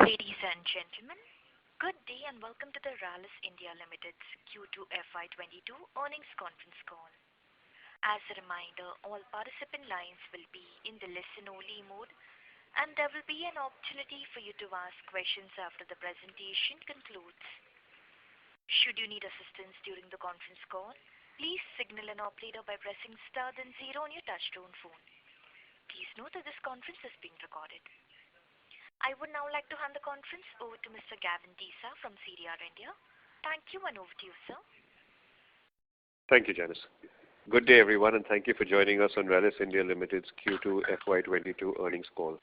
Ladies and gentlemen, good day and welcome to the Rallis India Limited's Q2 FY22 earnings conference call. As a reminder, all participant lines will be in the listen-only mode, and there will be an opportunity for you to ask questions after the presentation concludes. Should you need assistance during the conference call, please signal an operator by pressing star then zero on your touchtone phone. Please note that this conference is being recorded. I would now like to hand the conference over to Mr. Gavin Desa from CDR India. Thank you, and over to you, sir. Thank you, Janice. Good day, everyone, and thank you for joining us on Rallis India Limited's Q2 FY22 earnings call.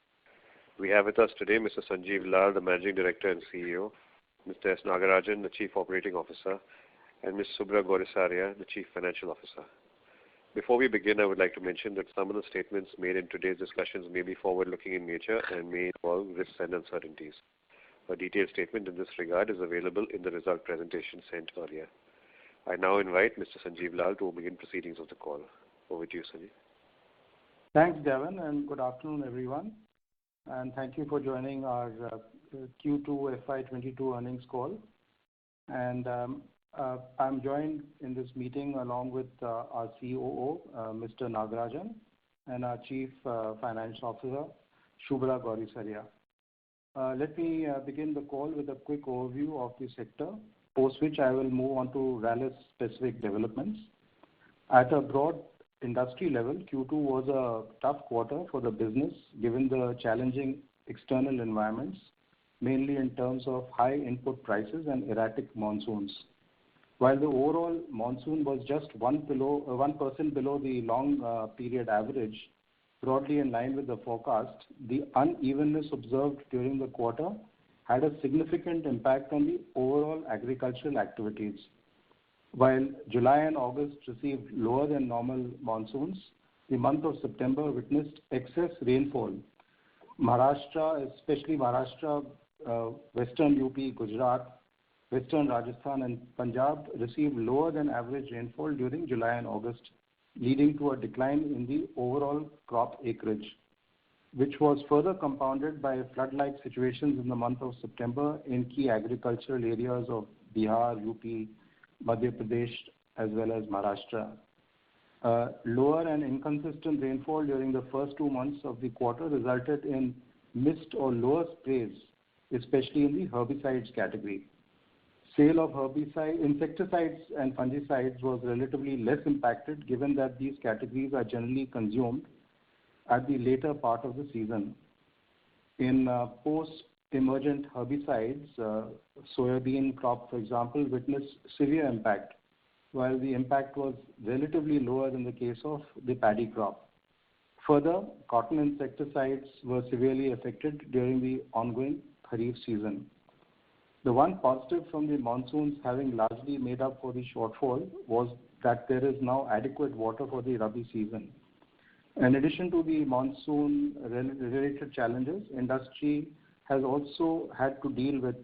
We have with us today Mr. Sanjiv Lal, the Managing Director and CEO, Mr. S. Nagarajan, the Chief Operating Officer, and Ms. Subhra Gourisaria, the Chief Financial Officer. Before we begin, I would like to mention that some of the statements made in today's discussions may be forward-looking in nature and may involve risks and uncertainties. A detailed statement in this regard is available in the result presentation sent earlier. I now invite Mr. Sanjiv Lal to begin proceedings of the call. Over to you, Sanjiv. Thanks, Gavin, and good afternoon, everyone. And thank you for joining our Q2 FY22 earnings call. And I'm joined in this meeting along with our COO, Mr. Nagarajan, and our Chief Financial Officer, Subhra Gourisaria. Let me begin the call with a quick overview of the sector, post which I will move on to Rallis specific developments. At a broad industry level, Q2 was a tough quarter for the business given the challenging external environments, mainly in terms of high input prices and erratic monsoons. While the overall monsoon was just 1% below the long period average, broadly in line with the forecast, the unevenness observed during the quarter had a significant impact on the overall agricultural activities. While July and August received lower than normal monsoons, the month of September witnessed excess rainfall. Maharashtra, especially Maharashtra, Western UP, Gujarat, Western Rajasthan and Punjab received lower than average rainfall during July and August, leading to a decline in the overall crop acreage, which was further compounded by flood-like situations in the month of September in key agricultural areas of Bihar, UP, Madhya Pradesh, as well as Maharashtra. Lower and inconsistent rainfall during the first 2 months of the quarter resulted in missed or lower sprays, especially in the herbicides category. Sale of insecticides and fungicides was relatively less impacted given that these categories are generally consumed at the later part of the season. In post-emergent herbicides, soybean crop, for example, witnessed severe impact, while the impact was relatively lower in the case of the paddy crop. Further, cotton insecticides were severely affected during the ongoing Kharif season. The one positive from the monsoons having largely made up for the shortfall was that there is now adequate water for the Rabi season. In addition to the monsoon-related challenges, industry has also had to deal with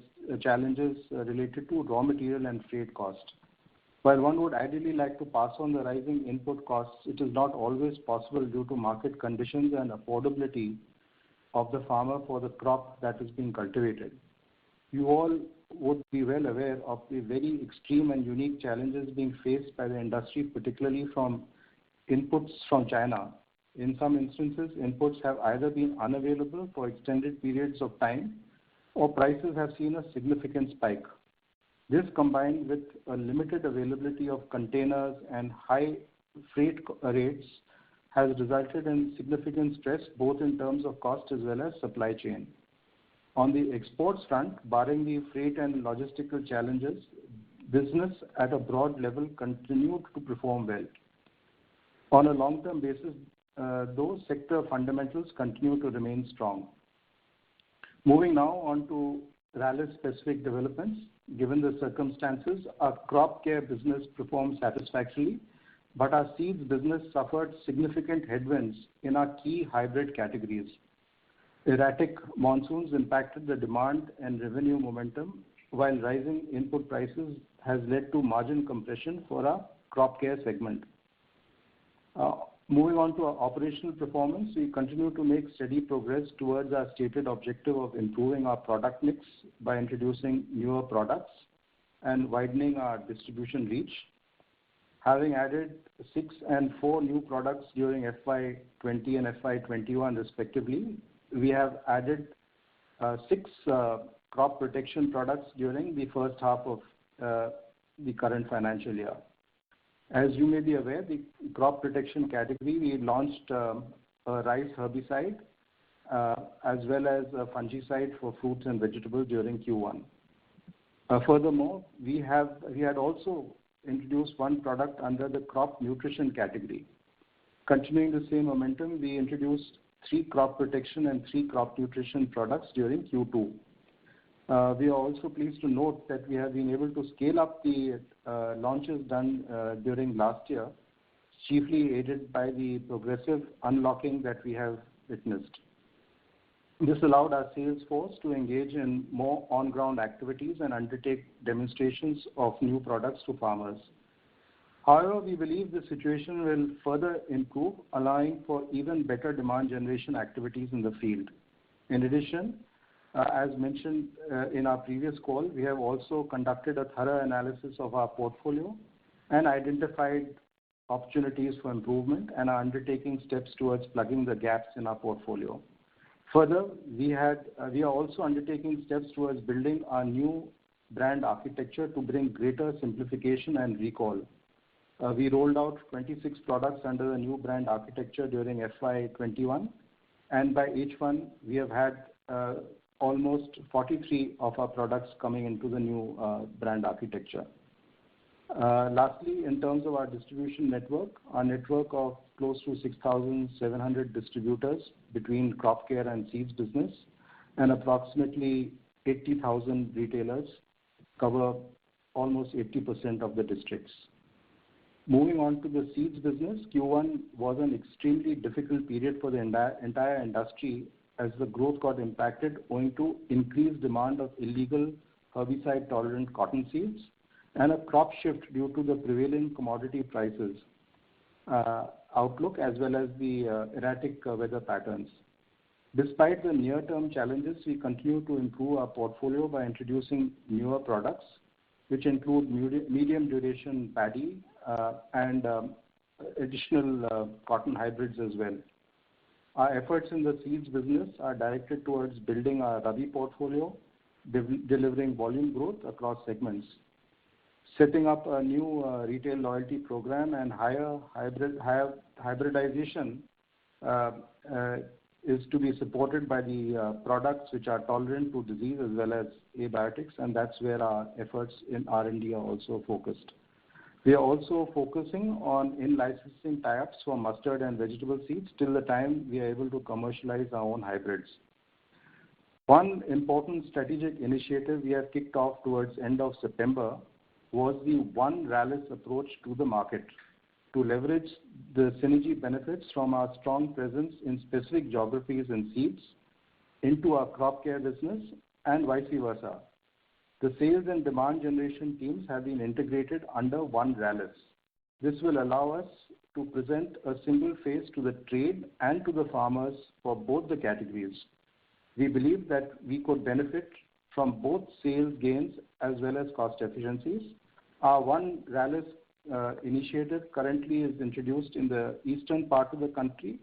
challenges related to raw material and freight cost. While one would ideally like to pass on the rising input costs, it is not always possible due to market conditions and affordability of the farmer for the crop that is being cultivated. You all would be well aware of the very extreme and unique challenges being faced by the industry, particularly from inputs from China. In some instances, inputs have either been unavailable for extended periods of time or prices have seen a significant spike. This, combined with a limited availability of containers and high freight rates, has resulted in significant stress both in terms of cost as well as supply chain. On the exports front, barring the freight and logistical challenges, business at a broad level continued to perform well. On a long-term basis, those sector fundamentals continue to remain strong. Moving now on to Rallis specific developments. Given the circumstances, our crop care business performed satisfactorily, but our seeds business suffered significant headwinds in our key hybrid categories. Erratic monsoons impacted the demand and revenue momentum, while rising input prices has led to margin compression for our crop care segment. Moving on to our operational performance, we continue to make steady progress towards our stated objective of improving our product mix by introducing newer products and widening our distribution reach. Having added 6 and 4 new products during FY20 and FY21 respectively, we have added 6 crop protection products during the first half of the current financial year. As you may be aware, the crop protection category, we launched a rice herbicide as well as a fungicide for fruits and vegetables during Q1. Furthermore, we had also introduced one product under the crop nutrition category. Continuing the same momentum, we introduced 3 crop protection and 3 crop nutrition products during Q2. We are also pleased to note that we have been able to scale up the launches done during last year, chiefly aided by the progressive unlocking that we have witnessed. This allowed our sales force to engage in more on-ground activities and undertake demonstrations of new products to farmers. However, we believe the situation will further improve, allowing for even better demand generation activities in the field. In addition, as mentioned in our previous call, we have also conducted a thorough analysis of our portfolio and identified opportunities for improvement and are undertaking steps towards plugging the gaps in our portfolio. Further, we are also undertaking steps towards building our new brand architecture to bring greater simplification and recall. We rolled out 26 products under the new brand architecture during FY21, and by H1 we have had almost 43 of our products coming into the new brand architecture. Lastly, in terms of our distribution network, our network of close to 6,700 distributors between crop care and seeds business and approximately 80,000 retailers cover almost 80% of the districts. Moving on to the seeds business, Q1 was an extremely difficult period for the entire industry as the growth got impacted owing to increased demand of illegal herbicide-tolerant cotton seeds and a crop shift due to the prevailing commodity prices outlook as well as the erratic weather patterns. Despite the near-term challenges, we continue to improve our portfolio by introducing newer products, which include medium duration paddy and additional cotton hybrids as well. Our efforts in the seeds business are directed towards building our Rabi portfolio, delivering volume growth across segments. Setting up a new retail loyalty program and hybridization is to be supported by the products which are tolerant to disease as well as abiotics, and that's where our efforts in R&D are also focused. We are also focusing on in-licensing tie-ups for mustard and vegetable seeds till the time we are able to commercialize our own hybrids. One important strategic initiative we have kicked off towards end of September was the One Rallis approach to the market to leverage the synergy benefits from our strong presence in specific geographies and seeds into our crop care business and vice versa. The sales and demand generation teams have been integrated under One Rallis. This will allow us to present a single face to the trade and to the farmers for both the categories. We believe that we could benefit from both sales gains as well as cost efficiencies. Our One Rallis initiative currently is introduced in the eastern part of the country,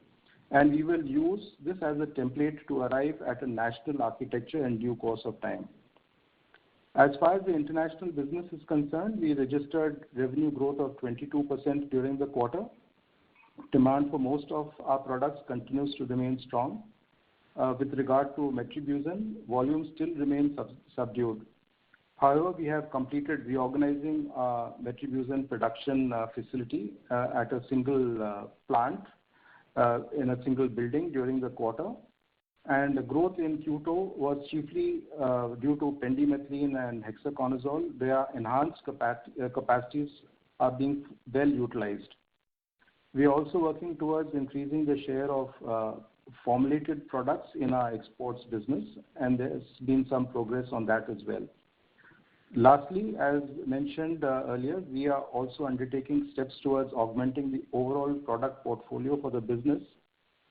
and we will use this as a template to arrive at a national architecture in due course of time. As far as the international business is concerned, we registered revenue growth of 22% during the quarter. Demand for most of our products continues to remain strong. With regard to metribuzin, volumes still remain subdued. However, we have completed reorganizing our metribuzin production facility at a single plant in a single building during the quarter. And the growth in Q2 was chiefly due to pendimethalin and hexaconazole. Their enhanced capacities are being well utilized. We are also working towards increasing the share of formulated products in our exports business, and there's been some progress on that as well. Lastly, as mentioned earlier, we are also undertaking steps towards augmenting the overall product portfolio for the business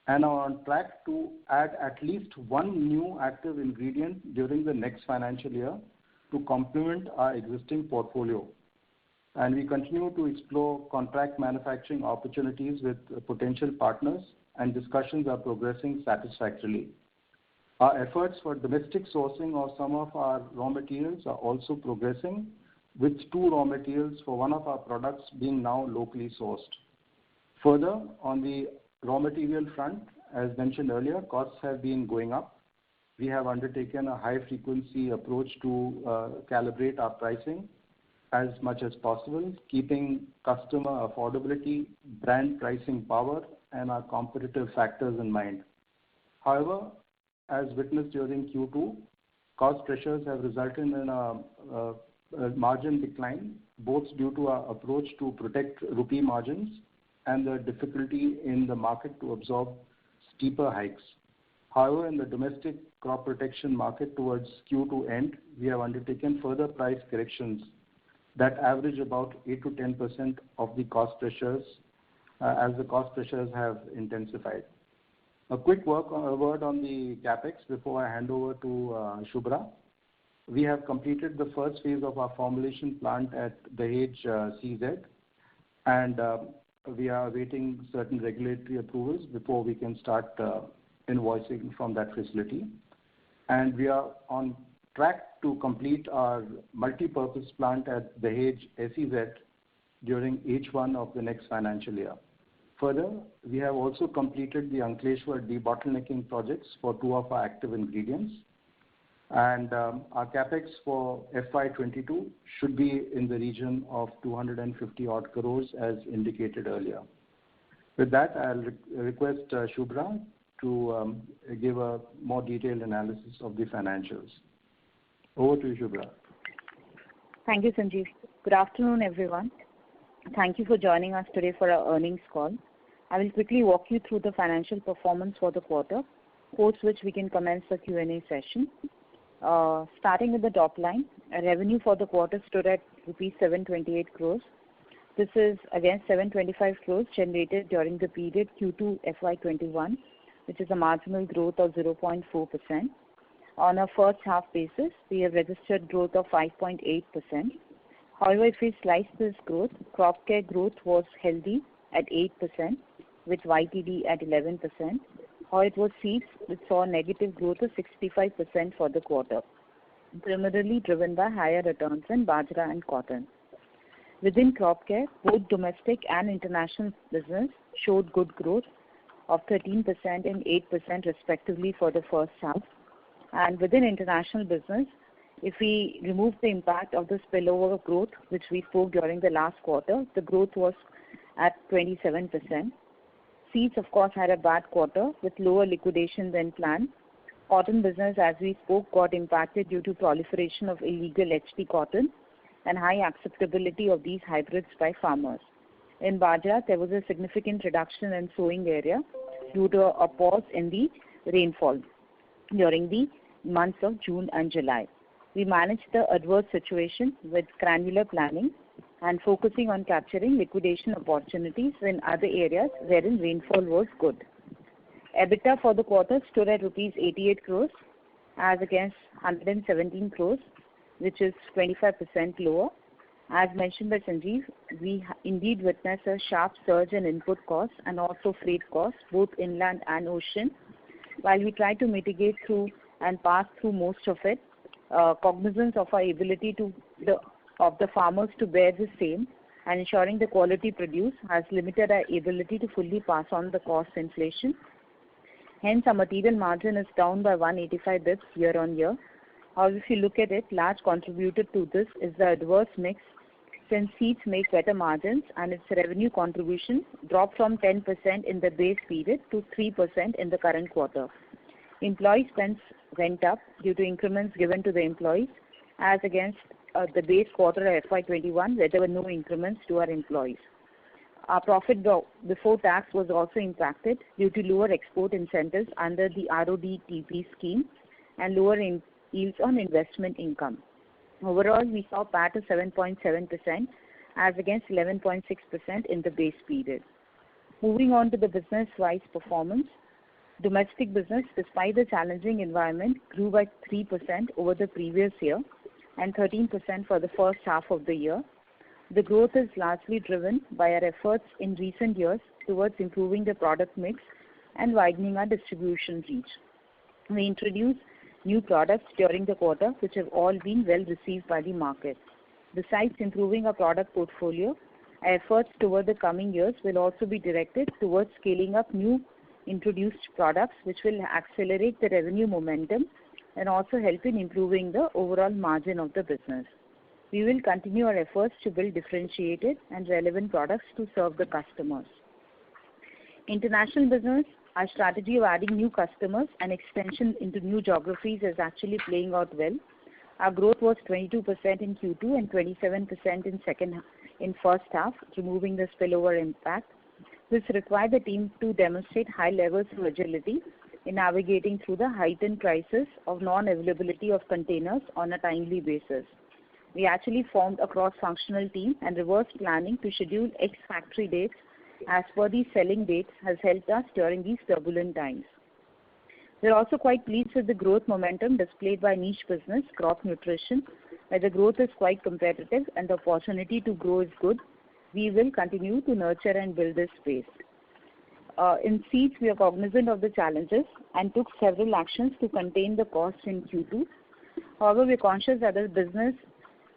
and are on track to add at least one new active ingredient during the next financial year to complement our existing portfolio. And we continue to explore contract manufacturing opportunities with potential partners, and discussions are progressing satisfactorily. Our efforts for domestic sourcing of some of our raw materials are also progressing, with 2 raw materials for one of our products being now locally sourced. Further, on the raw material front, as mentioned earlier, costs have been going up. We have undertaken a high-frequency approach to calibrate our pricing as much as possible, keeping customer affordability, brand pricing power, and our competitive factors in mind. However, as witnessed during Q2, cost pressures have resulted in a margin decline, both due to our approach to protect rupee margins and the difficulty in the market to absorb steeper hikes. However, in the domestic crop protection market towards Q2 end, we have undertaken further price corrections that average about 8 to 10% of the cost pressures as the cost pressures have intensified. A quick word on the CapEx before I hand over to Shubhra. We have completed the first phase of our formulation plant at Dahej CZ, and we are awaiting certain regulatory approvals before we can start invoicing from that facility. And we are on track to complete our multi-purpose plant at Dahej SEZ during H1 of the next financial year. Further, we have also completed the Ankleshwar debottlenecking projects for 2 of our active ingredients. And our capex for FY22 should be in the region of 250 odd crores as indicated earlier. With that, I'll request Shubhra to give a more detailed analysis of the financials. Over to you, Shubhra. Thank you, Sanjeev. Good afternoon, everyone. Thank you for joining us today for our earnings call. I will quickly walk you through the financial performance for the quarter, post which we can commence the Q&A session. Starting with the top line, revenue for the quarter stood at rupees 728 crores. This is against 725 crores generated during the period Q2 FY21, which is a marginal growth of 0.4%. On a first half basis, we have registered growth of 5.8%. However, if we slice this growth, crop care growth was healthy at 8%, with YTD at 11%. However, it was seeds which saw a negative growth of 65% for the quarter, primarily driven by higher returns in bajra and cotton. Within crop care, both domestic and international business showed good growth of 13% and 8% respectively for the first half. And within international business, if we remove the impact of the spillover growth, which we spoke during the last quarter, the growth was at 27%. Seeds, of course, had a bad quarter with lower liquidation than planned. Cotton business, as we spoke, got impacted due to proliferation of illegal HT cotton and high acceptability of these hybrids by farmers. In bajra, there was a significant reduction in sowing area due to a pause in the rainfall during the months of June and July. We managed the adverse situation with granular planning and focusing on capturing liquidation opportunities in other areas wherein rainfall was good. EBITDA for the quarter stood at rupees 88 crores as against 117 crores, which is 25% lower. As mentioned by Sanjeev, we indeed witnessed a sharp surge in input costs and also freight costs, both inland and ocean. While we try to mitigate through and pass through most of it, cognizance of our ability of the farmers to bear the same and ensuring the quality produced has limited our ability to fully pass on the cost inflation. Hence, our material margin is down by 185 bps year on year. However, if you look at it, large contributor to this is the adverse mix, since seeds make better margins and its revenue contribution dropped from 10% in the base period to 3% in the current quarter. Employee spends went up due to increments given to the employees as against the base quarter of FY21 where there were no increments to our employees. Our profit before tax was also impacted due to lower export incentives under the RODTP scheme and lower yields on investment income. Overall, we saw PAT of 7.7% as against 11.6% in the base period. Moving on to the business-wise performance, domestic business, despite the challenging environment, grew by 3% over the previous year and 13% for the first half of the year. The growth is largely driven by our efforts in recent years towards improving the product mix and widening our distribution reach. We introduced new products during the quarter, which have all been well received by the market. Besides improving our product portfolio, our efforts toward the coming years will also be directed towards scaling up new introduced products, which will accelerate the revenue momentum and also help in improving the overall margin of the business. We will continue our efforts to build differentiated and relevant products to serve the customers. International business, our strategy of adding new customers and extension into new geographies is actually playing out well. Our growth was 22% in Q2 and 27% in first half, removing the spillover impact. This required the team to demonstrate high levels of agility in navigating through the heightened crisis of non-availability of containers on a timely basis. We actually formed a cross-functional team and reverse planning to schedule ex-factory dates as per these selling dates has helped us during these turbulent times. We are also quite pleased with the growth momentum displayed by niche business, crop nutrition, where the growth is quite competitive and the opportunity to grow is good. We will continue to nurture and build this space. In seeds, we are cognizant of the challenges and took several actions to contain the costs in Q2. However, we are conscious that the business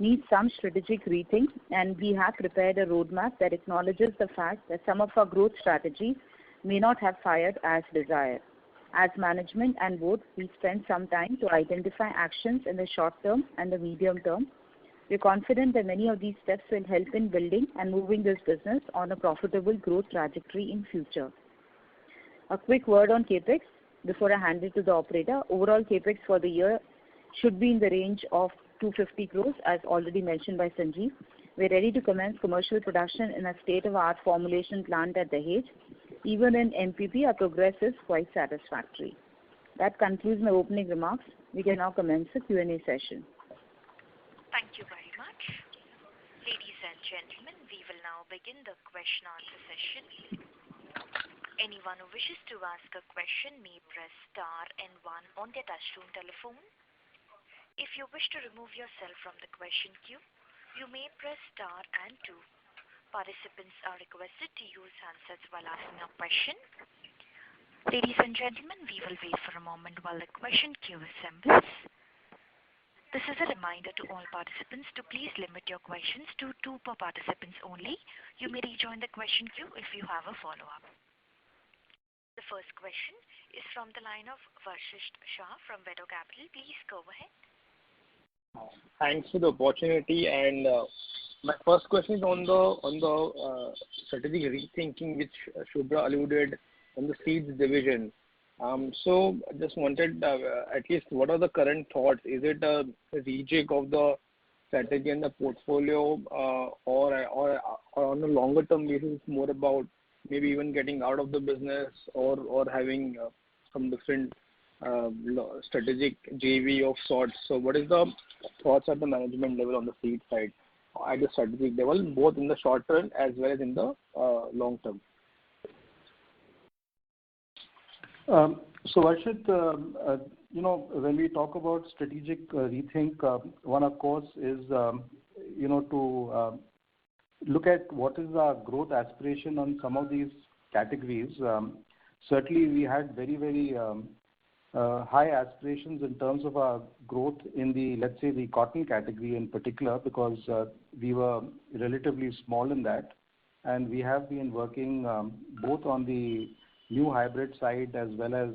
needs some strategic rethink, and we have prepared a roadmap that acknowledges the fact that some of our growth strategies may not have fired as desired. As management and board, we spent some time to identify actions in the short term and the medium term. We are confident that many of these steps will help in building and moving this business on a profitable growth trajectory in future. A quick word on CAPEX before I hand it to the operator. Overall CAPEX for the year should be in the range of 250 crores, as already mentioned by Sanjeev. We are ready to commence commercial production in a state-of-the-art formulation plant at Dahej. Even in MPP, our progress is quite satisfactory. That concludes my opening remarks. We can now commence the Q&A session. Thank you very much. Ladies and gentlemen, we will now begin the question-answer session. Anyone who wishes to ask a question may press star and 1 on their touchtone telephone. If you wish to remove yourself from the question queue, you may press star and 2. Participants are requested to use handsets while asking a question. Ladies and gentlemen, we will wait for a moment while the question queue assembles. This is a reminder to all participants to please limit your questions to 2 per participants only. You may rejoin the question queue if you have a follow-up. The first question is from the line of Varshisht Shah from Vedo Capital. Please go ahead. Thanks for the opportunity, and my first question is on the strategic rethinking which Shubhra alluded on the seeds division. So I just wanted at least what are the current thoughts? Is it a rejig of the strategy and the portfolio, or on a longer term basis, more about maybe even getting out of the business or having some different strategic JV of sorts? So what is the thoughts at the management level on the seed side at the strategic level, both in the short term as well as in the long term? So Varshit, when we talk about strategic rethink, one of course is, to look at what is our growth aspiration on some of these categories. Certainly we had very, very high aspirations in terms of our growth in the, let's say, the cotton category in particular, because we were relatively small in that, and we have been working both on the new hybrid side as well as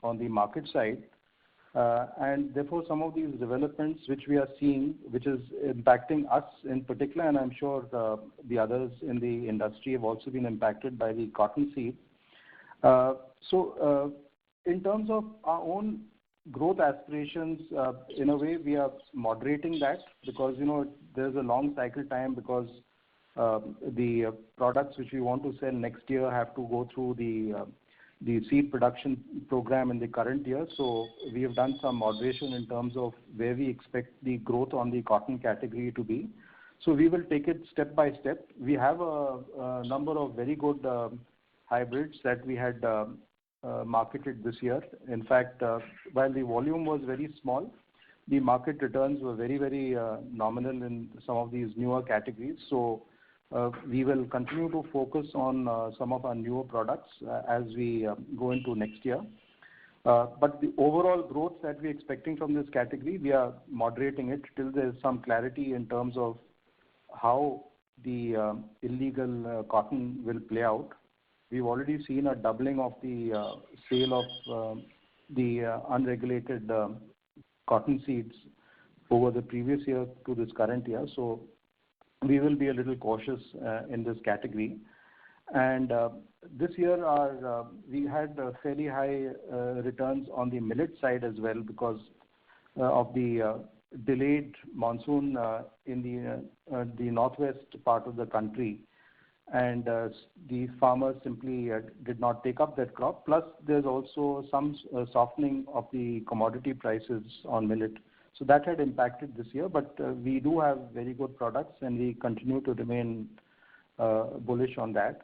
on the market side. And therefore some of these developments which we are seeing, which is impacting us in particular, and I'm sure the others in the industry have also been impacted by the cotton seed. So in terms of our own growth aspirations, in a way we are moderating that, because there's a long cycle time, because the products which we want to sell next year have to go through the the seed production program in the current year. So we have done some moderation in terms of where we expect the growth on the cotton category to be. So we will take it step by step. We have a number of very good hybrids that we had marketed this year. In fact, while the volume was very small, the market returns were very, very nominal in some of these newer categories. So we will continue to focus on some of our newer products as we go into next year. But the overall growth that we're expecting from this category, we are moderating it till there's some clarity in terms of how the illegal cotton will play out. We've already seen a doubling of the sale of the unregulated cotton seeds over the previous year to this current year. So we will be a little cautious in this category. And this year we had fairly high returns on the millet side as well because of the delayed monsoon in the northwest part of the country. And the farmers simply did not take up that crop. Plus, there's also some softening of the commodity prices on millet. So that had impacted this year. But we do have very good products, and we continue to remain bullish on that.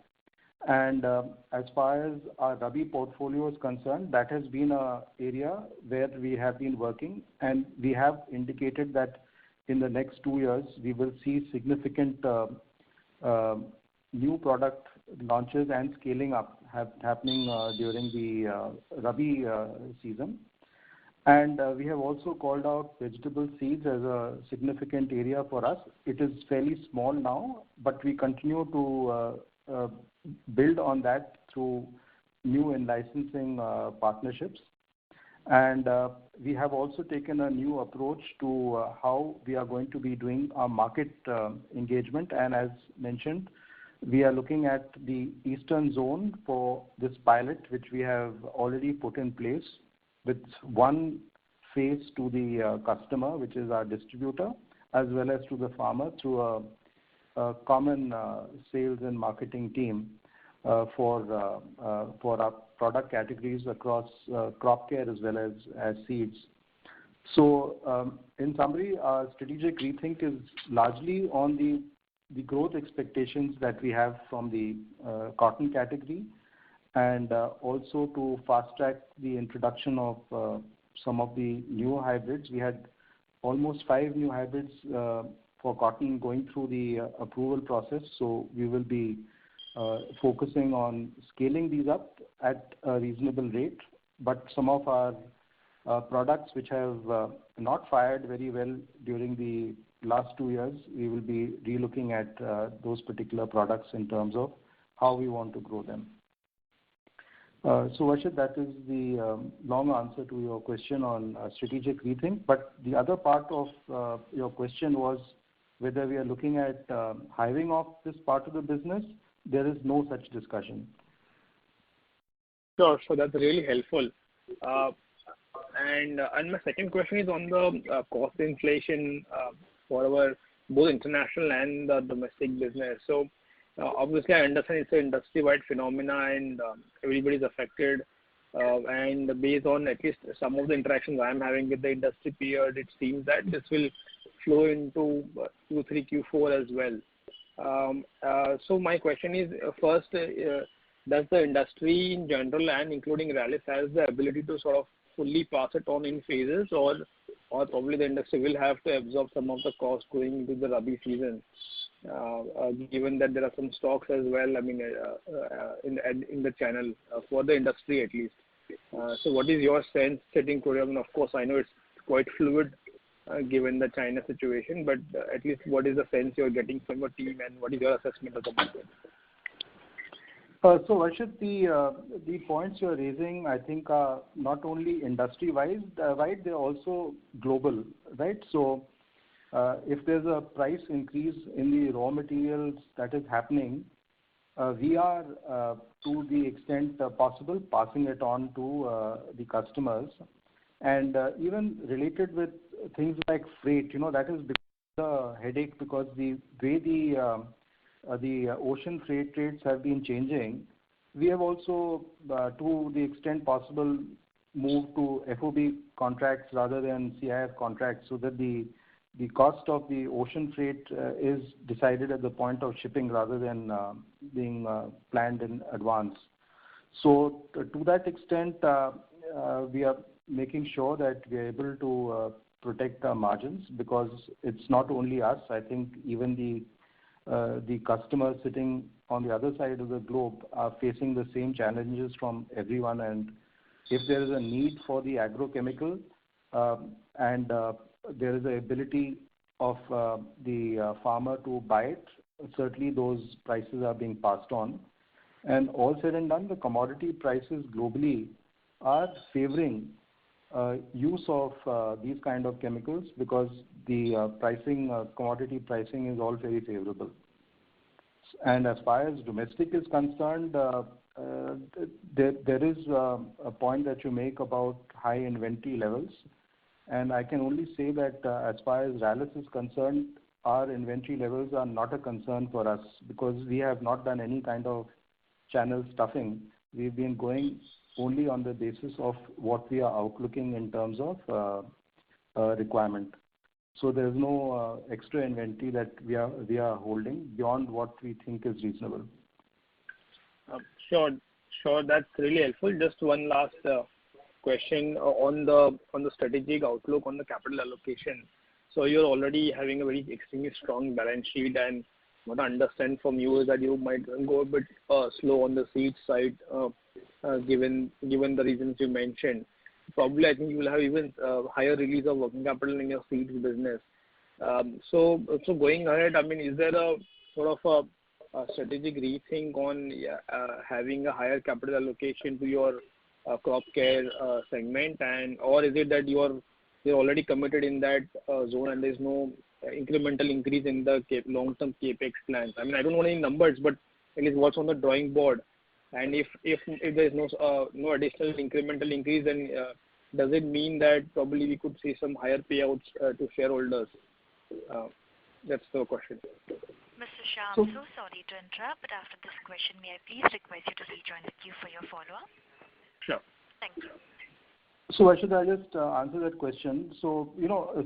And as far as our Rabi portfolio is concerned, that has been an area where we have been working, and we have indicated that in the next 2 years we will see significant new product launches and scaling up happening during the Rabi season. And we have also called out vegetable seeds as a significant area for us. It is fairly small now, but we continue to build on that through new in-licensing partnerships. And we have also taken a new approach to how we are going to be doing our market engagement. And as mentioned, we are looking at the eastern zone for this pilot, which we have already put in place with one face to the customer, which is our distributor, as well as to the farmer through a common sales and marketing team for our product categories across crop care as well as seeds. So in summary, our strategic rethink is largely on the growth expectations that we have from the cotton category, and also to fast track the introduction of some of the newer hybrids. We had almost 5 new hybrids for cotton going through the approval process. So we will be focusing on scaling these up at a reasonable rate. But some of our products which have not fired very well during the last 2 years, we will be relooking at those particular products in terms of how we want to grow them. So Varshit, that is the long answer to your question on strategic rethink. But the other part of your question was whether we are looking at hiving off this part of the business. There is no such discussion. Sure, so that's really helpful. And my second question is on the cost inflation for our both international and the domestic business. So obviously, I understand it's an industry-wide phenomena and everybody's affected. And based on at least some of the interactions I'm having with the industry peers, it seems that this will flow into Q3, Q4 as well. So my question is, first, does the industry in general and including Rallis has the ability to sort of fully pass it on in phases, or probably the industry will have to absorb some of the costs going into the Rabi season, given that there are some stocks as well, I mean, in the channel for the industry at least. So what is your sense sitting today? I mean, of course, I know it's quite fluid given the China situation, but at least what is the sense you're getting from your team and what is your assessment of the market? So Varshit, the points you're raising, I think, are not only industry-wise, right? They're also global, right? So if there's a price increase in the raw materials that is happening, we are, to the extent possible, passing it on to the customers. And even related with things like freight, that is a headache because the way the ocean freight rates have been changing, We have also, to the extent possible, moved to FOB contracts rather than CIF contracts, so that the cost of the ocean freight is decided at the point of shipping rather than being planned in advance. So to that extent, we are making sure that we are able to protect our margins, because it's not only us. I think even the customers sitting on the other side of the globe are facing the same challenges from everyone. And if there is a need for the agrochemical and there is the ability of the farmer to buy it, certainly those prices are being passed on. And all said and done, the commodity prices globally are favoring use of these kind of chemicals, because the commodity pricing is all very favorable. And as far as domestic is concerned, there is a point that you make about high inventory levels. And I can only say that as far as Rallis is concerned, our inventory levels are not a concern for us, because we have not done any kind of channel stuffing. We've been going only on the basis of what we are outlooking in terms of requirement. So there's no extra inventory that we are holding beyond what we think is reasonable. Sure. That's really helpful. Just one last question on the strategic outlook on the capital allocation. So you're already having a very extremely strong balance sheet, and what I understand from you is that you might go a bit slow on the seed side, given the reasons you mentioned. Probably, I think you will have even higher release of working capital in your seeds business. So going ahead, I mean, is there a sort of a strategic rethink on having a higher capital allocation to your crop care segment, or is it that you're already committed in that zone and there's no incremental increase in the long-term capex plans? I mean, I don't want any numbers, but at least what's on the drawing board. And if there's no additional incremental increase, then does it mean that probably we could see some higher payouts to shareholders? That's the question. Mr. Shah, I'm so sorry to interrupt, but after this question, may I please request you to rejoin the queue for your follow-up? Sure. Thank you. So I should just answer that question. So,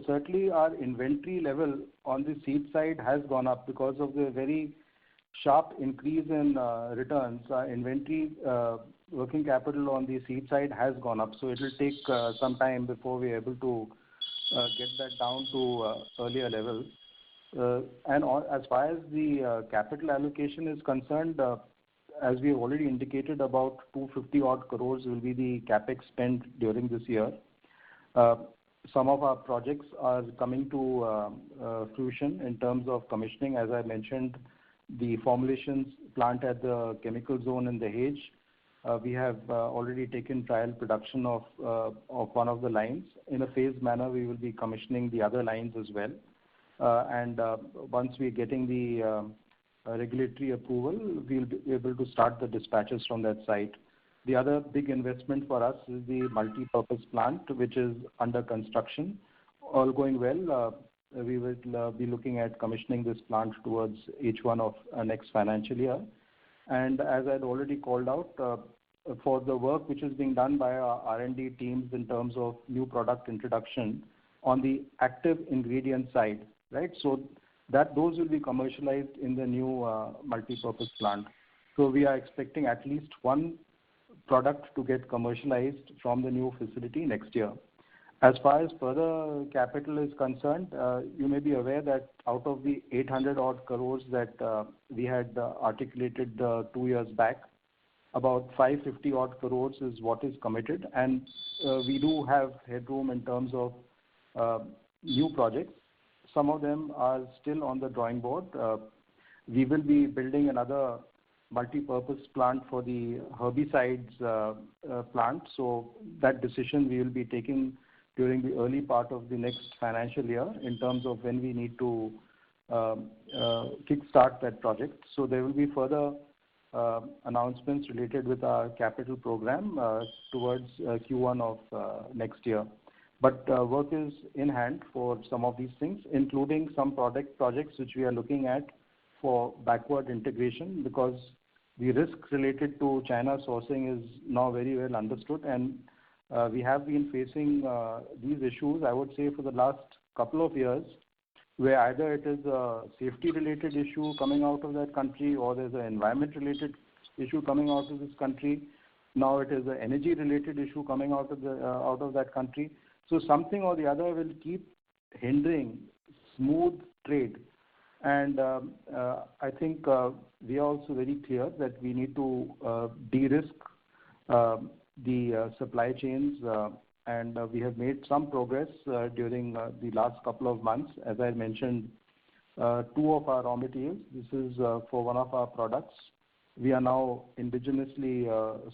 certainly our inventory level on the seed side has gone up because of the very sharp increase in returns. Our inventory working capital on the seed side has gone up. So it will take some time before we're able to get that down to earlier levels. As far as the capital allocation is concerned, as we have already indicated, about 250 odd crores will be the capex spent during this year. Some of our projects are coming to fruition in terms of commissioning. As I mentioned, the formulations plant at the chemical zone in Dahej. We have already taken trial production of one of the lines. In a phased manner, we will be commissioning the other lines as well. And once we're getting the regulatory approval, we'll be able to start the dispatches from that site. The other big investment for us is the multi-purpose plant, which is under construction. All going well, we will be looking at commissioning this plant towards H1 of next financial year. And as I'd already called out, for the work which is being done by our R&D teams in terms of new product introduction on the active ingredient side, right? So those will be commercialized in the new multi-purpose plant. So we are expecting at least one product to get commercialized from the new facility next year. As far as further capital is concerned, you may be aware that out of the 800 odd crores that we had articulated 2 years back, about 550 odd crores is what is committed, and we do have headroom in terms of new projects. Some of them are still on the drawing board. We will be building another multi-purpose plant for the herbicides plant. So that decision we will be taking during the early part of the next financial year in terms of when we need to kickstart that project. So there will be further announcements related with our capital program towards Q1 of next year. But work is in hand for some of these things, including some projects which we are looking at for backward integration, because the risk related to China sourcing is now very well understood, and we have been facing these issues, I would say, for the last couple of years, where either it is a safety-related issue coming out of that country, or there's an environment-related issue coming out of this country. Now it is an energy-related issue coming out of that country. So something or the other will keep hindering smooth trade. And I think we are also very clear that we need to de-risk the supply chains, and we have made some progress during the last couple of months. As I mentioned, 2 of our raw materials, this is for one of our products, we are now indigenously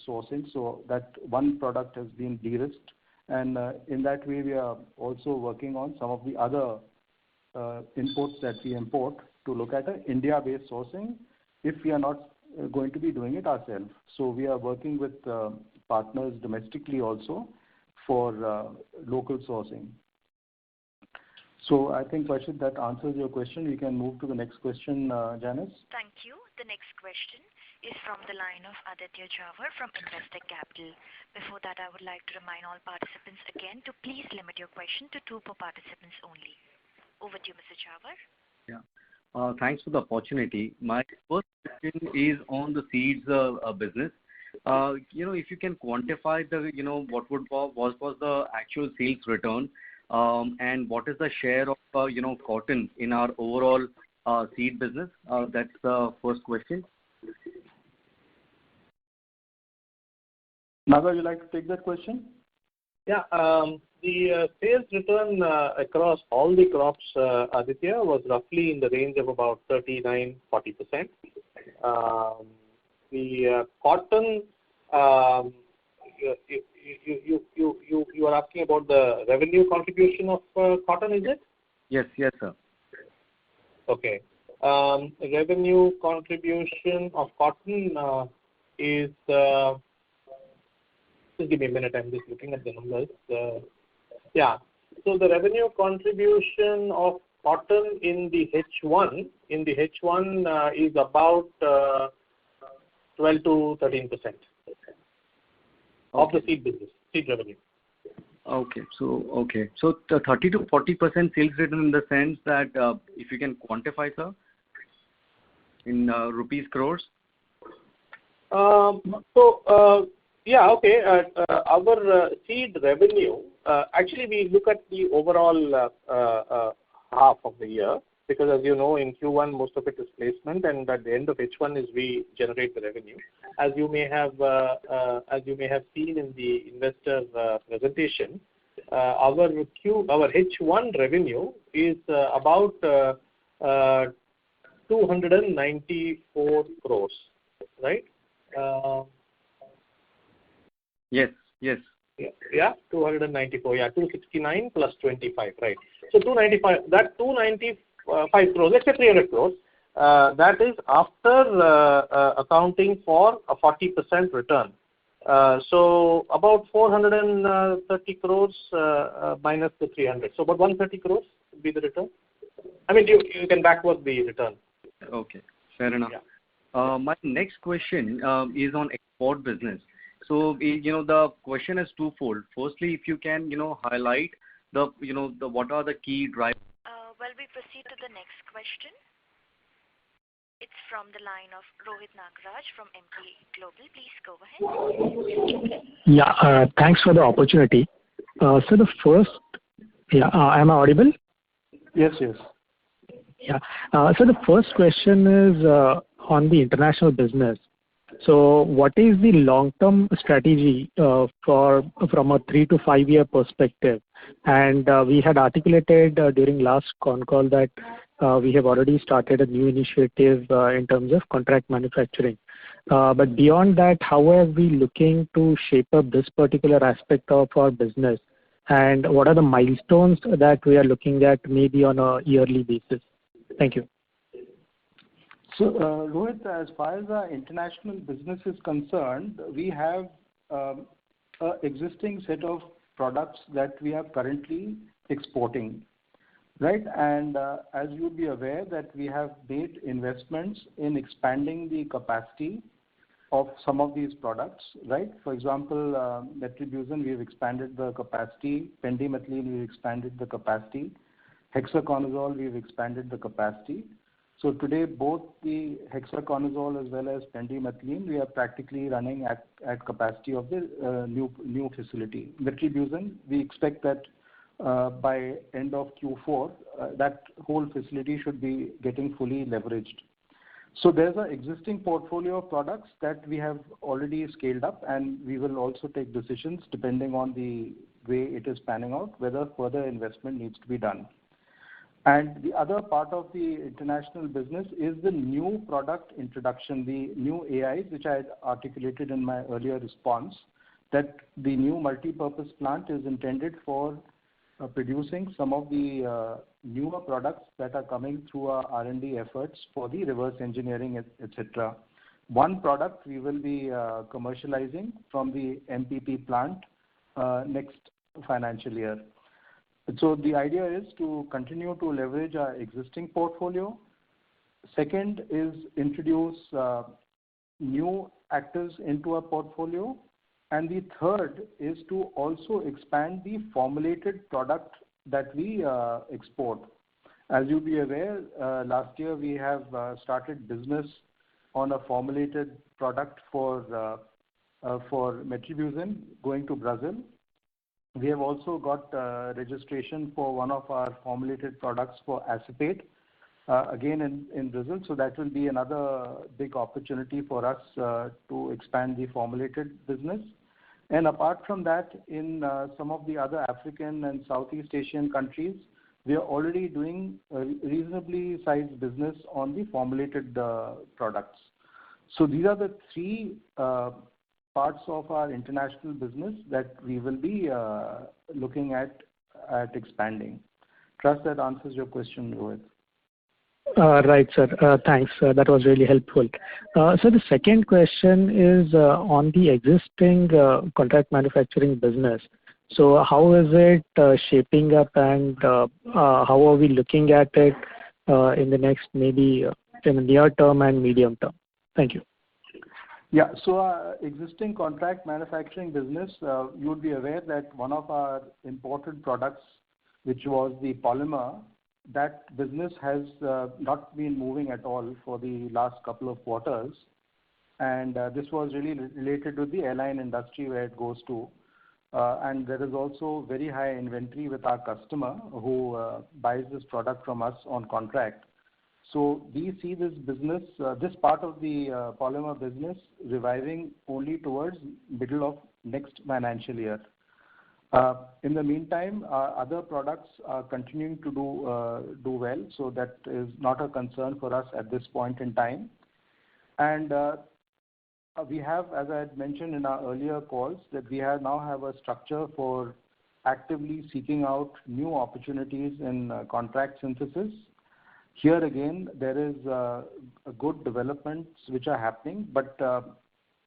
sourcing, so that one product has been de-risked, and in that way we are also working on some of the other inputs that we import to look at an India-based sourcing if we are not going to be doing it ourselves. So we are working with partners domestically also for local sourcing. So I think, Varshit, that answers your question. We can move to the next question, Janice. Thank you. The next question is from the line of Aditya Jhawar from Investec Capital. Before that, I would like to remind all participants again to please limit your question to 2 per participants only. Over to you, Mr. Jhawar. Yeah. Thanks for the opportunity. My first question is on the seeds business. If you can quantify the, what was the actual sales return, and what is the share of, cotton in our overall seed business? That's the first question. Naga, would you like to take that question? Yeah. The sales return across all the crops, Aditya, was roughly in the range of about 39-40%. The cotton, you are asking about the revenue contribution of cotton, is it? Yes, sir. Okay. Revenue contribution of cotton is. Just give me a minute. I'm just looking at the numbers. Yeah. So the revenue contribution of cotton in the H1 is about 12 to 13% of the seed business, seed revenue. Okay. So the 30 to 40% sales return in the sense that if you can quantify, sir, in rupees crores. Yeah, okay. Our seed revenue, actually we look at the overall half of the year, because as you know, in Q1 most of it is placement, and at the end of H1 is we generate the revenue. As you may have seen in the investor presentation, our H1 revenue is about 294 crores, right? Yes. Yeah, 294. Yeah, 269 plus 25, right? So 295. That 295 crores. Let's say 300 crores. That is after accounting for a 40% return. So about 430 crores minus the 300. So about 130 crores would be the return. I mean, you can backward the return. Okay, fair enough. Yeah. My next question is on export business. So, the question is twofold. Firstly, if you can, highlight what are the key drivers. Well, we proceed to the next question. It's from the line of Rohit Nagraj from Emkay Global. Please go ahead. Yeah, thanks for the opportunity. So the first, am I audible? Yes. Yeah. So the first question is on the international business. So what is the long-term strategy from a 3 to 5 year perspective? And we had articulated during last con call that we have already started a new initiative in terms of contract manufacturing. But beyond that, how are we looking to shape up this particular aspect of our business? And what are the milestones that we are looking at maybe on a yearly basis? Thank you. So, Rohit, as far as our international business is concerned, we have an existing set of products that we are currently exporting, right? And as you'd be aware that we have made investments in expanding the capacity of some of these products, right? For example, metribuzin, we've expanded the capacity. Pendimethalin, we've expanded the capacity. Hexaconazole, we've expanded the capacity. So today, both the hexaconazole as well as pendimethalin, we are practically running at capacity of the new facility. Metribuzin, we expect that by end of Q4, that whole facility should be getting fully leveraged. So there's an existing portfolio of products that we have already scaled up, and we will also take decisions depending on the way it is panning out, whether further investment needs to be done. And the other part of the international business is the new product introduction, the new AIs, which I had articulated in my earlier response, that the new multi-purpose plant is intended for producing some of the newer products that are coming through our R&D efforts for the reverse engineering, etc. One product we will be commercializing from the MPP plant next financial year. So the idea is to continue to leverage our existing portfolio. Second is introduce new actors into our portfolio. And the third is to also expand the formulated product that we export. As you'll be aware, last year we have started business on a formulated product for metribuzin going to Brazil. We have also got registration for one of our formulated products for acephate, again in Brazil. So that will be another big opportunity for us to expand the formulated business. And apart from that, in some of the other African and Southeast Asian countries, we are already doing a reasonably sized business on the formulated products. So these are the three parts of our international business that we will be looking at expanding. Trust that answers your question, Rohit. Right, sir. Thanks. That was really helpful. So the second question is on the existing contract manufacturing business. So how is it shaping up, and how are we looking at it in the next, maybe in the near term and medium term? Thank you. Yeah. So our existing contract manufacturing business, you would be aware that one of our imported products, which was the polymer, that business has not been moving at all for the last couple of quarters. And this was really related to the airline industry where it goes to. And there is also very high inventory with our customer who buys this product from us on contract. So we see this business, this part of the polymer business reviving only towards middle of next financial year. In the meantime, our other products are continuing to do well, so that is not a concern for us at this point in time. And we have, as I had mentioned in our earlier calls, that we now have a structure for actively seeking out new opportunities in contract synthesis. Here again, there is a good developments which are happening, but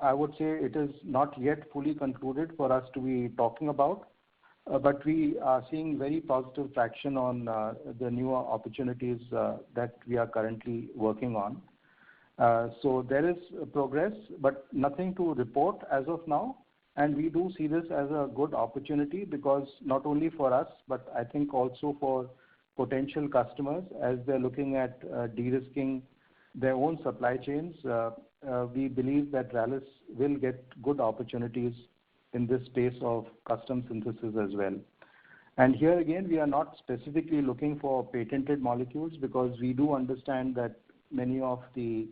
I would say it is not yet fully concluded for us to be talking about. But we are seeing very positive traction on the newer opportunities that we are currently working on. So there is progress, but nothing to report as of now. And we do see this as a good opportunity, because not only for us, but I think also for potential customers as they're looking at de-risking their own supply chains. We believe that Rallis will get good opportunities in this space of custom synthesis as well. And here again, we are not specifically looking for patented molecules, because we do understand that many of the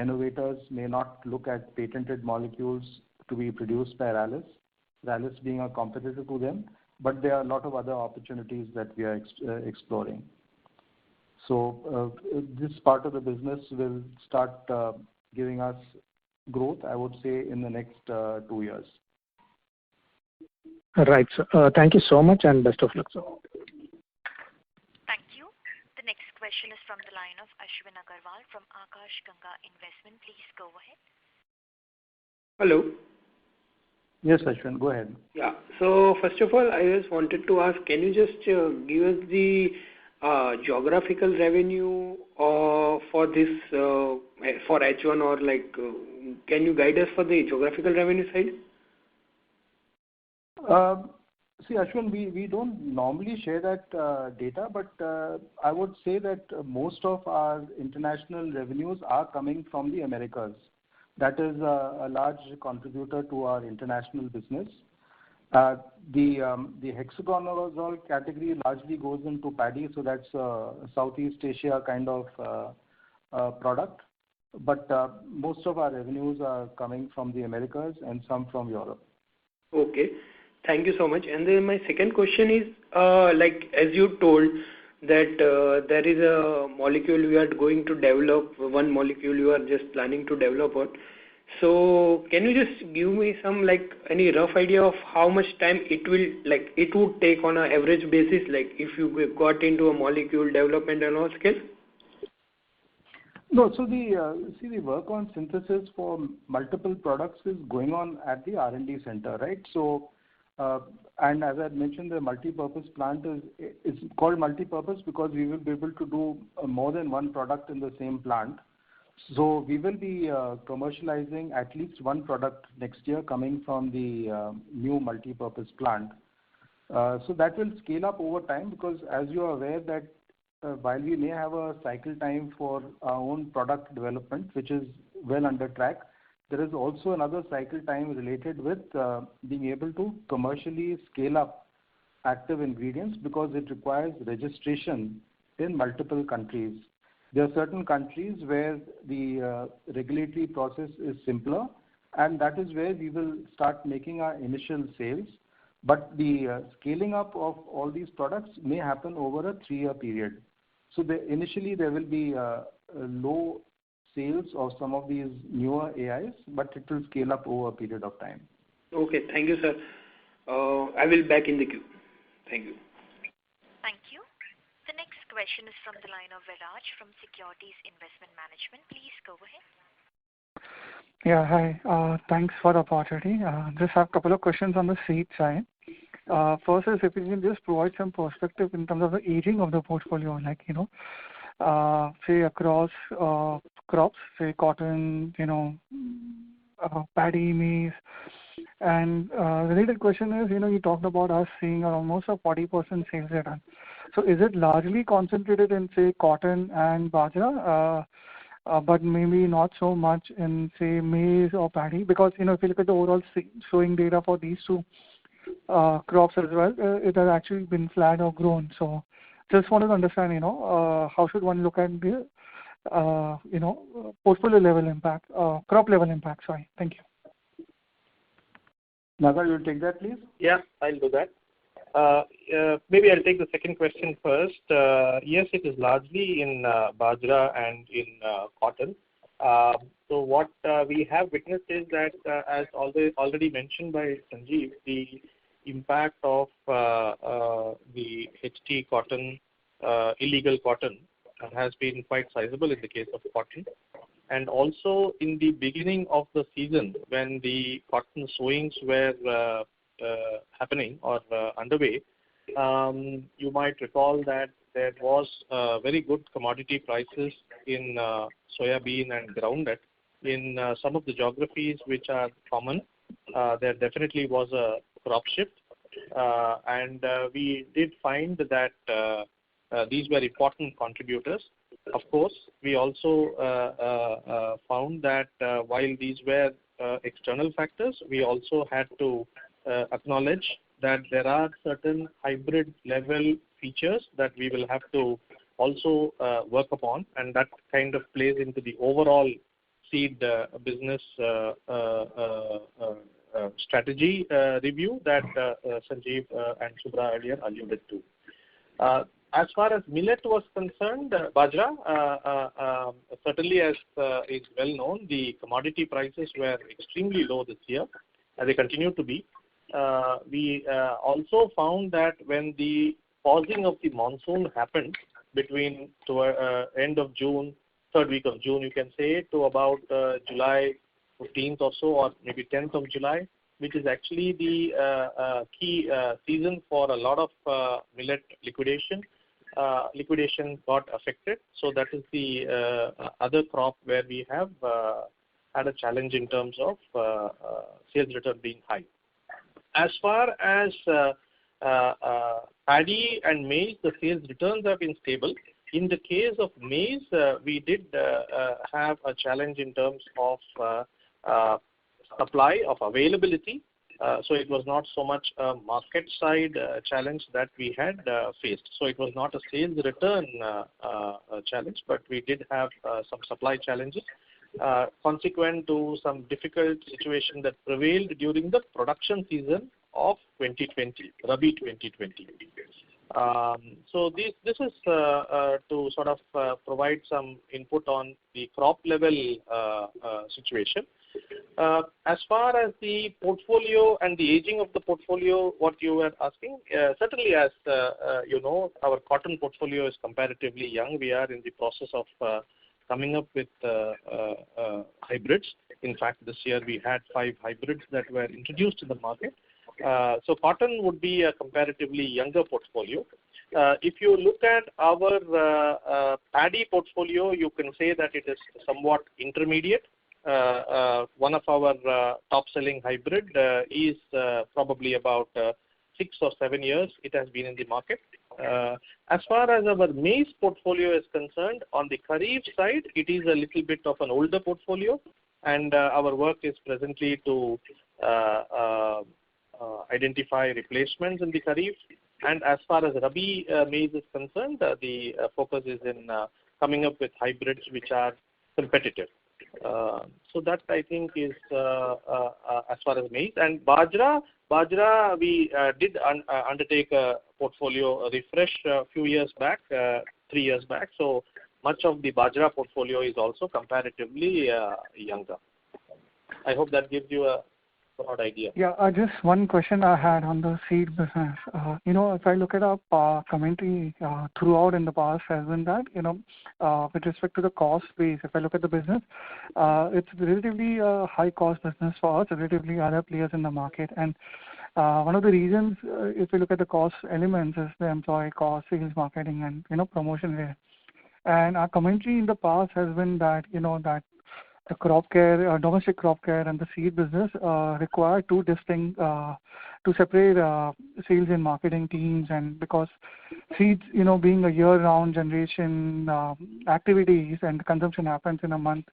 innovators may not look at patented molecules to be produced by Rallis, Rallis being a competitor to them, but there are a lot of other opportunities that we are exploring. So this part of the business will start giving us growth, I would say, in the next 2 years. Right, sir. Thank you so much, and best of luck, sir. Thank you. The next question is from the line of Ashwin Agarwal from Akash Ganga Investment. Please go ahead. Hello. Yes, Ashwin, go ahead. Yeah. So first of all, I just wanted to ask, can you just give us the geographical revenue of for this for H1 or can you guide us for the geographical revenue side? See, Ashwin, we don't normally share that data, but I would say that most of our international revenues are coming from the Americas. That is a large contributor to our international business. The hexaconazole category largely goes into paddy, so that's Southeast Asia kind of product. But most of our revenues are coming from the Americas and some from Europe. Okay. Thank you so much. And then my second question is, as you told that there is a molecule you are going to develop, one molecule you are just planning to develop on. So can you just give me some any rough idea of how much time it would take on an average basis, if you got into a molecule development and all scale? No, so the work on synthesis for multiple products is going on at the R&D center, right? So, and as I mentioned, the multi-purpose plant is called multi-purpose because we will be able to do more than one product in the same plant. So we will be commercializing at least one product next year coming from the new multi-purpose plant. So that will scale up over time because as you are aware that while we may have a cycle time for our own product development, which is well under track, there is also another cycle time related with being able to commercially scale up active ingredients because it requires registration in multiple countries. There are certain countries where the regulatory process is simpler, and that is where we will start making our initial sales. But the scaling up of all these products may happen over a 3-year period. So initially there will be low sales of some of these newer AIs, but it will scale up over a period of time. Okay, thank you, sir. I will back in the queue. Thank you. Thank you. The next question is from the line of Viraj from Securities Investment Management. Please go ahead. Yeah, hi. Thanks for the opportunity. Just have a couple of questions on the seed side. First is if you can just provide some perspective in terms of the aging of the portfolio, say across crops, say cotton, paddy, maize. And the related question is, you talked about us seeing almost a 40% sales return. So is it largely concentrated in, say, cotton and bajra, but maybe not so much in, say, maize or paddy? Because, if you look at the overall sowing data for these two crops as well, it has actually been flat or grown. So just wanted to understand, how should one look at the, portfolio level impact, crop level impact. Sorry. Thank you. Naga, you'll take that, please? Yeah, I'll do that. Maybe I'll take the second question first. Yes, it is largely in bajra and in cotton. So what we have witnessed is that, as already mentioned by Sanjeev, the impact of the HT cotton, illegal cotton, has been quite sizable in the case of cotton. And also in the beginning of the season, when the cotton sowings were happening or underway, you might recall that there was very good commodity prices in soya bean and groundnut. In some of the geographies which are common, there definitely was a crop shift. And we did find that these were important contributors. Of course, we also found that while these were external factors, we also had to acknowledge that there are certain hybrid level features that we will have to also work upon, and that kind of plays into the overall seed business strategy review that Sanjeev and Subhra earlier alluded to. As far as millet was concerned, bajra, certainly as is well known, the commodity prices were extremely low this year, and they continue to be. We also found that when the pausing of the monsoon happened between end of June, third week of June, you can say, to about July 15th or so, or maybe 10th of July, which is actually the key season for a lot of millet liquidation. liquidation got affected. So that is the other crop where we have had a challenge in terms of sales return being high. As far as paddy and maize, the sales returns have been stable. In the case of maize, we did have a challenge in terms of supply of availability. So it was not so much a market side challenge that we had faced. So it was not a sales return challenge, but we did have some supply challenges consequent to some difficult situation that prevailed during the production season of 2020, Rabi 2020. So this is to sort of provide some input on the crop level situation. As far as the portfolio and the aging of the portfolio, what you were asking, certainly as you know, our cotton portfolio is comparatively young. We are in the process of coming up with hybrids. In fact, this year we had 5 hybrids that were introduced in the market. So cotton would be a comparatively younger portfolio. If you look at our paddy portfolio, you can say that it is somewhat intermediate. One of our top-selling hybrid is probably about 6 or 7 years it has been in the market. As far as our maize portfolio is concerned, on the Kharif side, it is a little bit of an older portfolio, and our work is presently to identify replacements in the Kharif. And as far as Rabi maize is concerned, the focus is in coming up with hybrids which are competitive. So that I think is as far as maize. And Bajra we did undertake a portfolio refresh a few years back, 3 years back. So much of the Bajra portfolio is also comparatively younger. I hope that gives you a broad idea. Yeah, just one question I had on the seed business. If I look at our commentary throughout in the past has been that, with respect to the cost base, if I look at the business, it's relatively a high cost business for us, relatively other players in the market. And one of the reasons, if you look at the cost elements, is the employee cost, sales, marketing, and promotion there. And our commentary in the past has been that, that the crop care, domestic crop care and the seed business require two distinct, to separate sales and marketing teams. And because seeds, being a year-round generation activities and consumption happens in a month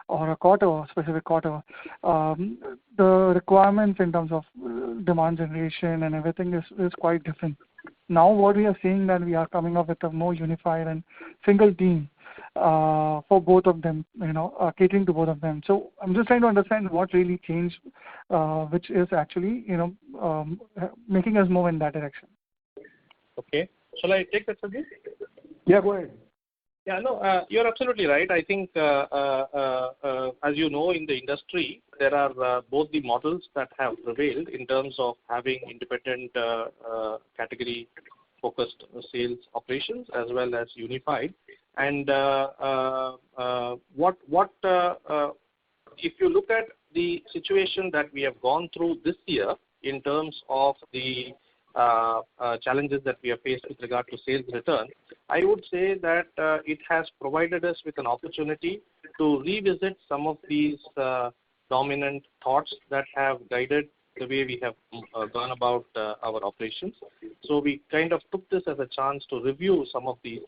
or a quarter, specific quarter, the requirements in terms of demand generation and everything is quite different. Now what we are seeing that we are coming up with a more unified and single team for both of them, catering to both of them. So I'm just trying to understand what really changed, which is actually, making us move in that direction. Okay. Shall I take that, Sanjeev? Yeah, go ahead. Yeah, no, you're absolutely right. I think, as you know, in the industry, there are both the models that have prevailed in terms of having independent category-focused sales operations as well as unified. And if you look at the situation that we have gone through this year in terms of the challenges that we have faced with regard to sales return, I would say that it has provided us with an opportunity to revisit some of these dominant thoughts that have guided the way we have gone about our operations. So we kind of took this as a chance to review some of these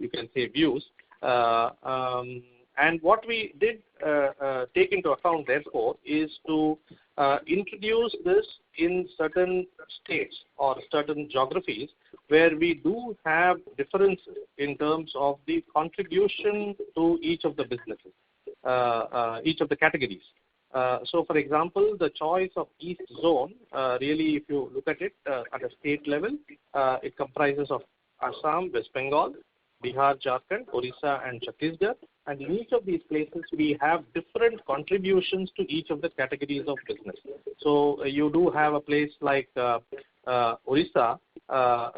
you can say views. And what we did take into account, therefore, is to introduce this in certain states or certain geographies where we do have differences in terms of the contribution to each of the businesses, each of the categories. So, for example, the choice of East Zone, really, if you look at it at a state level, it comprises of Assam, West Bengal, Bihar, Jharkhand, Orissa, and Chhattisgarh. And in each of these places, we have different contributions to each of the categories of business. So you do have a place like Orissa,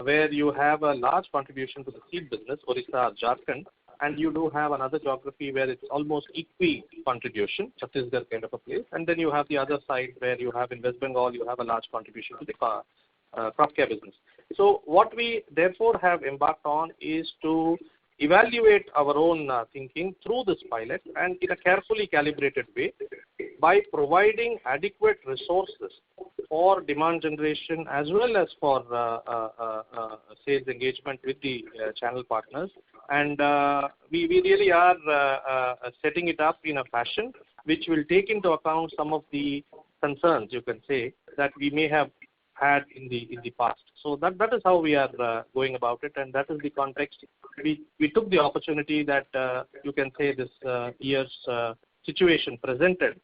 where you have a large contribution to the seed business, Orissa, Jharkhand. And you do have another geography where it's almost equal contribution, Chhattisgarh kind of a place. And then you have the other side where you have in West Bengal, you have a large contribution to the crop care business. So what we therefore have embarked on is to evaluate our own thinking through this pilot and in a carefully calibrated way by providing adequate resources for demand generation as well as for sales engagement with the channel partners. And we really are setting it up in a fashion which will take into account some of the concerns, you can say, that we may have had in the past. So that is how we are going about it, and that is the context. We took the opportunity that you can say this year's situation presented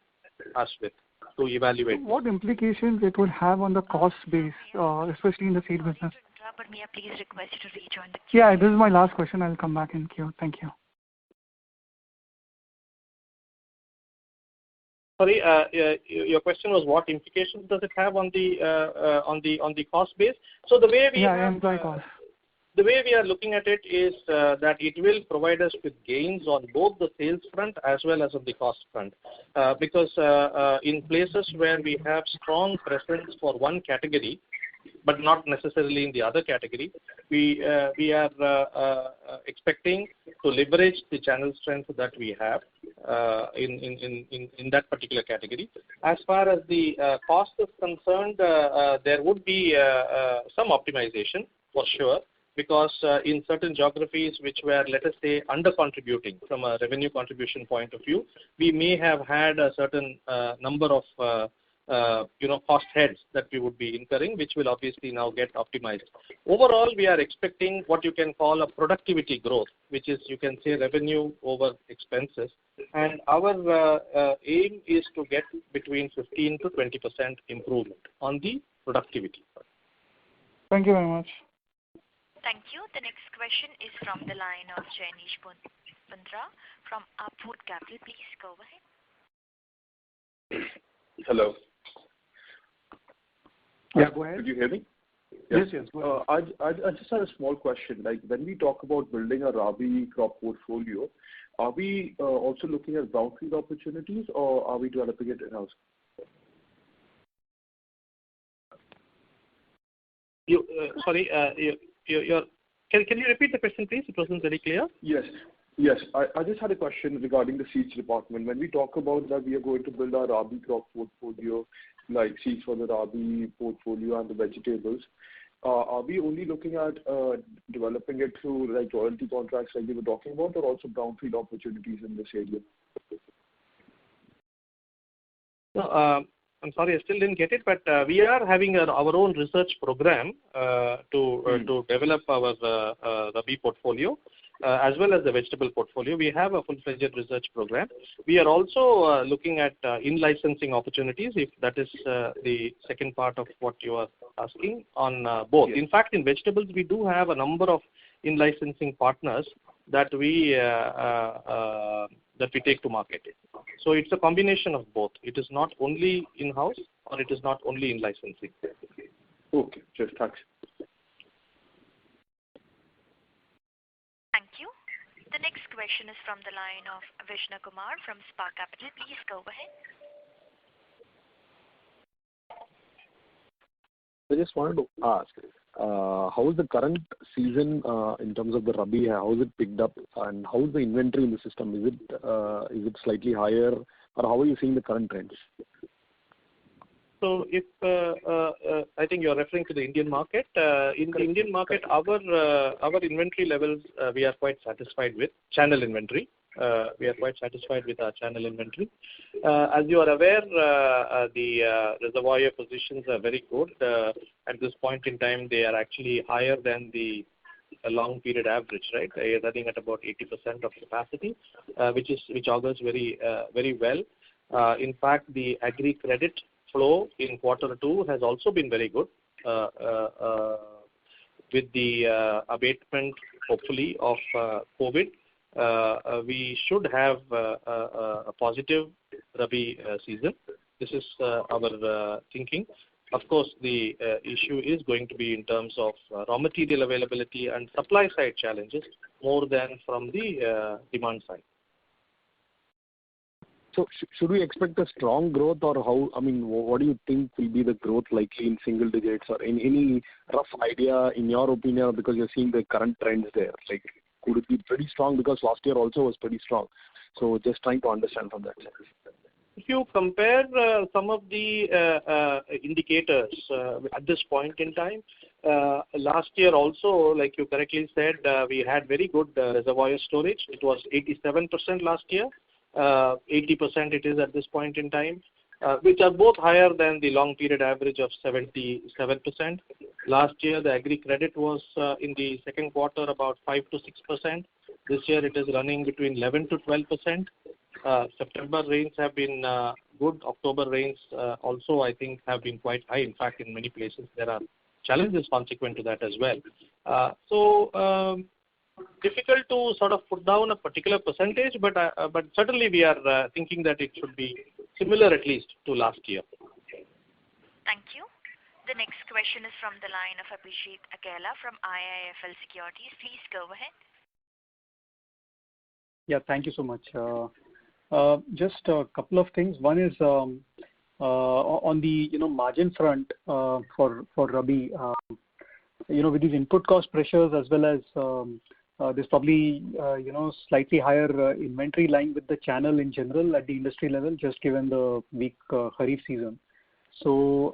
us with to evaluate. What implications it would have on the cost base, especially in the seed business? But may I please request you to rejoin the queue? Yeah, this is my last question. I'll come back in queue. Thank you. Sorry, your question was what implications does it have on the cost base? So the way we employee cost. The way we are looking at it is that it will provide us with gains on both the sales front as well as on the cost front. Because in places where we have strong presence for one category, but not necessarily in the other category, we are expecting to leverage the channel strength that we have in that particular category. As far as the cost is concerned, there would be some optimization for sure, because in certain geographies which were, let us say, under-contributing from a revenue contribution point of view, we may have had a certain number of cost heads that we would be incurring, which will obviously now get optimized. Overall, we are expecting what you can call a productivity growth, which is, you can say, revenue over expenses. And our aim is to get between 15 to 20% improvement on the productivity. Thank you very much. Thank you. The next question is from the line of Jainesh Bundra from Upwood Capital. Please go ahead. Hello. Yeah, go ahead. Could you hear me? Yes. I just had a small question. Like when we talk about building a Rabi crop portfolio, are we also looking at brownfield opportunities, or are we developing it in-house? Can you repeat the question, please? It wasn't very clear. Yes. I just had a question regarding the seeds department. When we talk about that we are going to build our Rabi crop portfolio, like seeds for the Rabi portfolio and the vegetables, are we only looking at developing it through like royalty contracts like we were talking about, or also brownfield opportunities in this area? No, I'm sorry, I still didn't get it, but we are having our own research program to develop our Rabi portfolio as well as the vegetable portfolio. We have a full-fledged research program. We are also looking at in-licensing opportunities, if that is the second part of what you are asking, on both. Yes. In fact, in vegetables, we do have a number of in-licensing partners that we take to market. So it's a combination of both. It is not only in-house or it is not only in licensing. Okay, just thanks. Thank you. The next question is from the line of Vishnu Kumar from Spark Capital. Please go ahead. I just wanted to ask, how is the current season in terms of the Rabi? How is it picked up, and how is the inventory in the system? Is it slightly higher, or how are you seeing the current trends? So, if I think you're referring to the Indian market, in the Indian market, our inventory levels we are quite satisfied with channel inventory. We are quite satisfied with our channel inventory. As you are aware, the reservoir positions are very good. At this point in time, they are actually higher than the long period average, right? They are running at about 80% of capacity, which augurs very well. In fact, the agri credit flow in Q2 has also been very good, with the abatement, hopefully, of COVID. We should have a positive Rabi season. This is our thinking. Of course, the issue is going to be in terms of raw material availability and supply side challenges more than from the demand side. So should we expect a strong growth, or how? I mean, what do you think will be the growth likely in single digits, or any rough idea in your opinion, because you're seeing the current trends there? Like, could it be pretty strong, because last year also was pretty strong? So just trying to understand from that sense. If you compare some of the indicators at this point in time, last year also, like you correctly said, we had very good reservoir storage. It was 87% last year. 80% it is at this point in time, which are both higher than the long period average of 77%. Last year, the agri credit was in the second quarter about 5 to 6%. This year, it is running between 11 to 12%. September rains have been good. October rains also, I think, have been quite high. In fact, in many places, there are challenges consequent to that as well. So difficult to sort of put down a particular percentage, but certainly we are thinking that it should be similar at least to last year. Thank you. The next question is from the line of Abhijit Akella from IIFL Securities. Please go ahead. Yeah, thank you so much. Just a couple of things. One is on the margin front for Rabi. With these input cost pressures as well as there's probably slightly higher inventory lying with the channel in general at the industry level, just given the weak Kharif season. So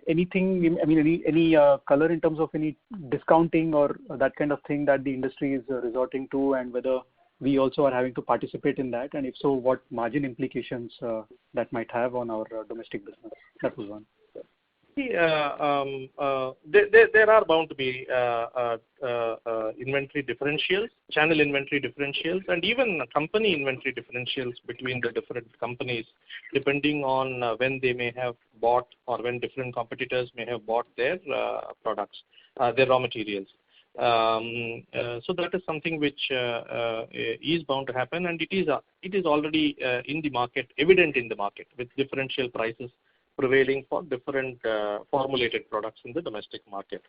anything, I mean, any color in terms of any discounting or that kind of thing that the industry is resorting to, and whether we also are having to participate in that, and if so, what margin implications that might have on our domestic business? That was one. There are bound to be inventory differentials, channel inventory differentials, and even company inventory differentials between the different companies, depending on when they may have bought or when different competitors may have bought their products, their raw materials. So that is something which is bound to happen, and it is already in the market, evident in the market, with differential prices prevailing for different formulated products in the domestic market.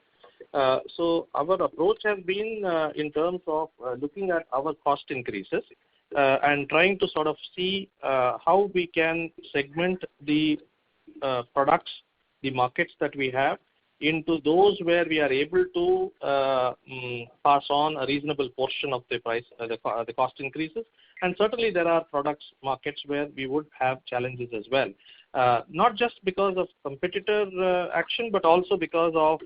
So our approach has been in terms of looking at our cost increases and trying to sort of see how we can segment the products, the markets that we have, into those where we are able to pass on a reasonable portion of the price, the cost increases. And certainly there are products, markets where we would have challenges as well. Not just because of competitor action, but also because of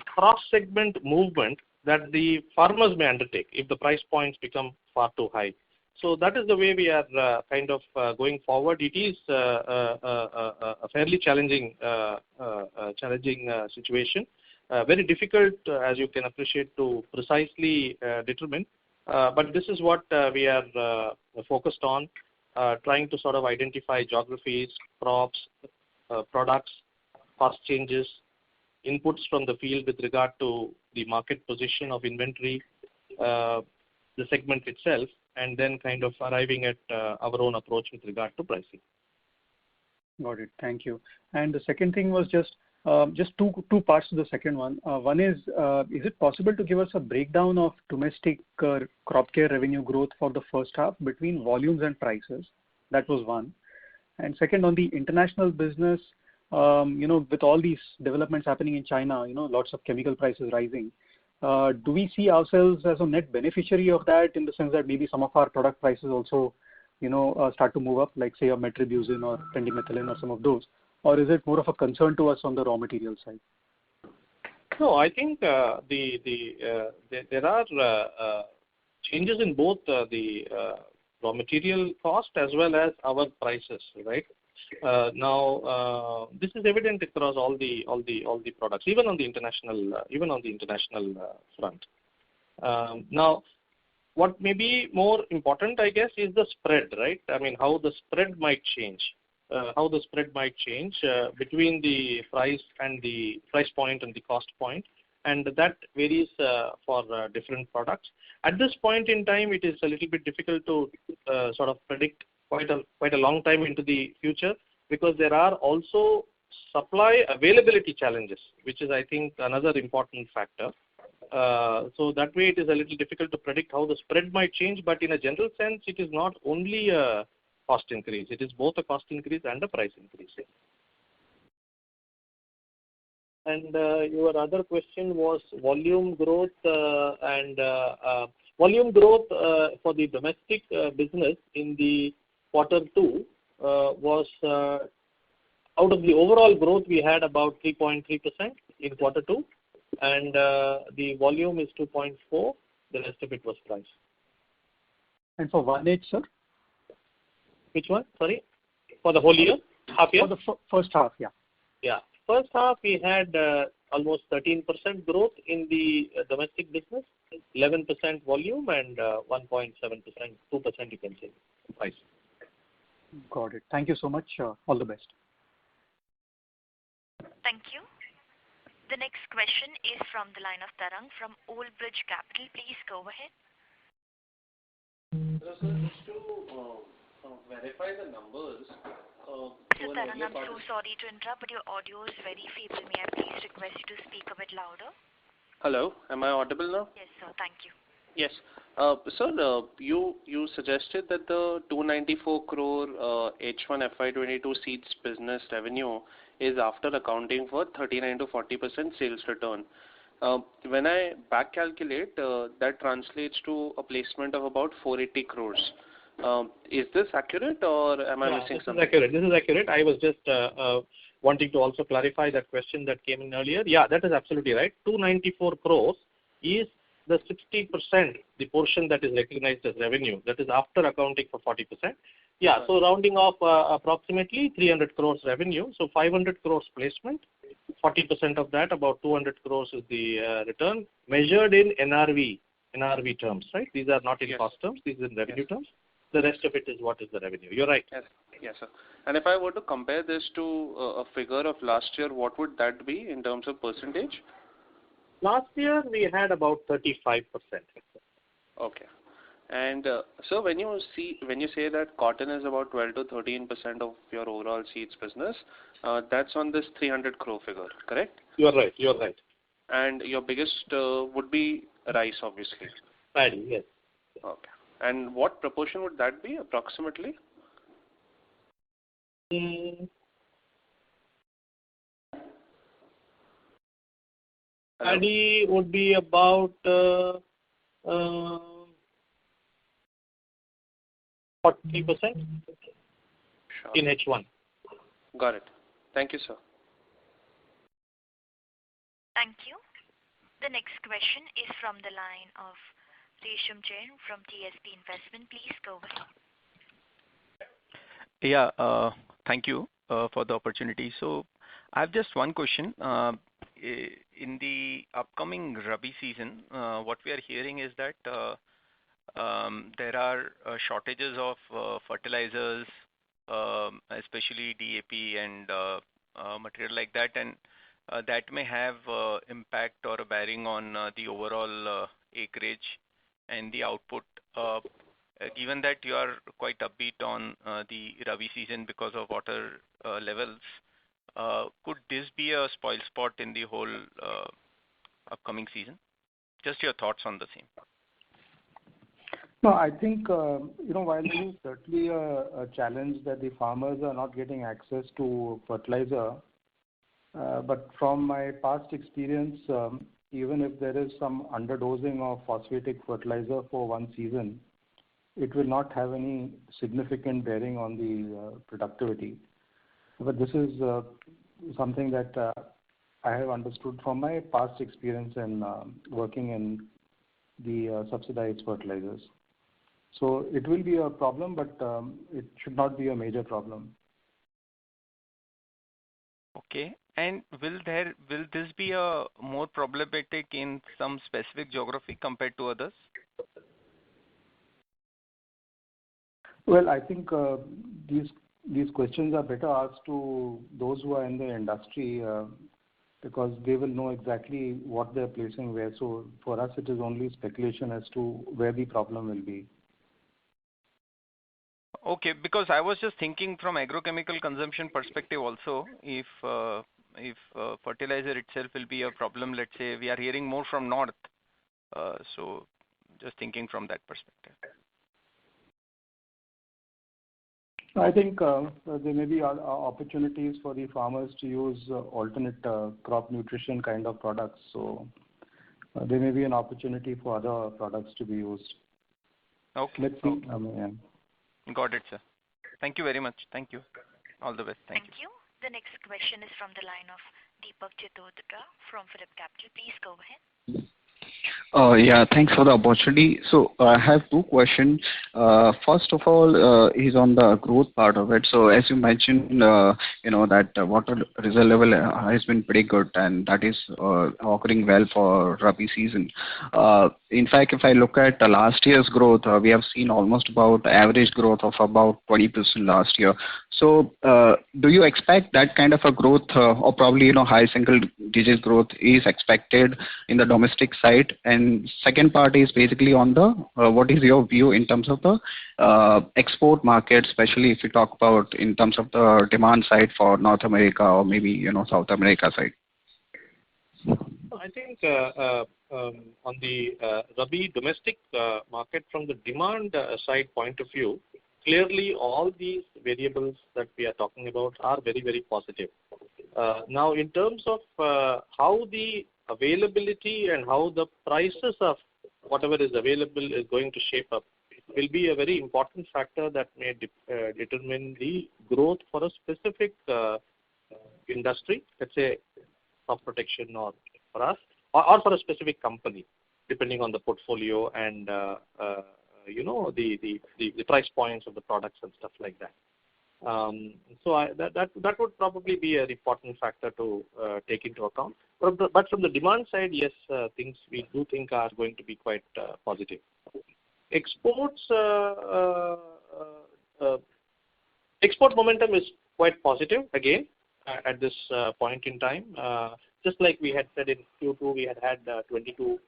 cross-segment movement that the farmers may undertake if the price points become far too high. So that is the way we are kind of going forward. It is a fairly challenging situation, very difficult, as you can appreciate, to precisely determine. But this is what we are focused on, trying to sort of identify geographies, crops, products, cost changes, inputs from the field with regard to the market position of inventory, the segment itself, and then kind of arriving at our own approach with regard to pricing. Got it. Thank you. And the second thing was just two parts to the second one. One is it possible to give us a breakdown of domestic crop care revenue growth for the first half between volumes and prices? That was one. And second, on the international business, with all these developments happening in China, lots of chemical prices rising, do we see ourselves as a net beneficiary of that, in the sense that maybe some of our product prices also, start to move up, like say a metribuzin or pendimethalin or some of those? Or is it more of a concern to us on the raw material side? No, I think there are changes in both the raw material cost as well as our prices, right? Now, this is evident across all the products, even on the international front. Now, what may be more important, I guess, is the spread, right? I mean, how the spread might change. Between the price and the price point and the cost point, and that varies for different products. At this point in time, it is a little bit difficult to sort of predict quite a long time into the future, because there are also supply availability challenges, which is, I think, another important factor. So that way it is a little difficult to predict how the spread might change, but in a general sense, it is not only a cost increase. It is both a cost increase and a price increase. And your other question was volume growth volume growth for the domestic business in the quarter 2 was out of the overall growth we had about 3.3% in quarter 2, and the volume is 2.4. The rest of it was price. And for 1H, sir? Which one? Sorry, for the whole year, half year. For the first half, yeah. Yeah. First half, we had almost 13% growth in the domestic business, 11% volume, and 1.7%, 2% you can say, price. Got it. Thank you so much. All the best. Thank you. The next question is from the line of Tarang from Old Bridge Capital. Please go ahead. Just to verify the numbers. Mr. Tarang, I'm so sorry to interrupt, but your audio is very feeble. May I please request you to speak a bit louder? Hello, am I audible now? Yes, sir. Thank you. Yes. Sir, you suggested that the 294 crore H1 FY22 seeds business revenue is after accounting for 39 to 40% sales return. When I back calculate, that translates to a placement of about 480 crores. Is this accurate, or am I missing something? This is accurate. I was just wanting to also clarify that question that came in earlier. Yeah, that is absolutely right. 294 crores is the 60%, the portion that is recognized as revenue. That is after accounting for 40%. Yeah, so rounding off approximately 300 crores revenue. So 500 crores placement. 40% of that, about 200 crores is the return measured in NRV terms, right? These are not in cost terms. These are in revenue terms. The rest of it is what is the revenue. You're right. Yes, sir. And if I were to compare this to a figure of last year, what would that be in terms of percentage? Last year we had about 35%. Okay. And so when you say that cotton is about 12 to 13% of your overall seeds business, that's on this 300 crore figure, correct? You're right. And your biggest would be rice, obviously. Paddy, yes. Okay. And what proportion would that be approximately? Paddy would be about 40% in H1. Got it. Thank you, sir. Thank you. The next question is from the line of Resham Jain from TSP Investment. Please go ahead. Yeah, thank you for the opportunity. So I have just one question. In the upcoming Rabi season, what we are hearing is that there are shortages of fertilizers, especially DAP and material like that, and that may have impact or a bearing on the overall acreage and the output. Given that you are quite upbeat on the Rabi season because of water levels, could this be a spoil spot in the whole upcoming season? Just your thoughts on the same. No, I think, while it is certainly a challenge that the farmers are not getting access to fertilizer, but from my past experience, even if there is some underdosing of phosphatic fertilizer for one season, it will not have any significant bearing on the productivity. But this is something that I have understood from my past experience in working in the subsidized fertilizers. So it will be a problem, but it should not be a major problem. Okay. And will this be a more problematic in some specific geography compared to others? Well, I think these questions are better asked to those who are in the industry because they will know exactly what they're placing where. So for us, it is only speculation as to where the problem will be. Okay, because I was just thinking from agrochemical consumption perspective also, if fertilizer itself will be a problem, let's say we are hearing more from north So just thinking from that perspective. I think there may be opportunities for the farmers to use alternate crop nutrition kind of products. So there may be an opportunity for other products to be used. Okay. Let's see. Got it, sir. Thank you very much. Thank you. All the best. Thank you. The next question is from the line of Deepak Chitodra from PhillipCapital. Please go ahead. Yeah, thanks for the opportunity. So I have two questions. First of all, is on the growth part of it. So as you mentioned, that water reserve level has been pretty good, and that is occurring well for Rabi season. In fact, if I look at last year's growth, we have seen almost about average growth of about 20% last year. So do you expect that kind of a growth, or probably high single digit growth is expected in the domestic side? And second part is basically on the what is your view in terms of the export market, especially if you talk about in terms of the demand side for North America or maybe South America side? I think on the Rabi domestic market, from the demand side point of view, clearly all these variables that we are talking about are very, very positive. Now, in terms of how the availability and how the prices of whatever is available is going to shape up will be a very important factor that may determine the growth for a specific industry, let's say crop protection or for us, or for a specific company, depending on the portfolio and the price points of the products and stuff like that. So that would probably be an important factor to take into account. But from the demand side, yes, things we do think are going to be quite positive. Exports, export momentum is quite positive again at this point in time. Just like we had said in Q2, we had 22%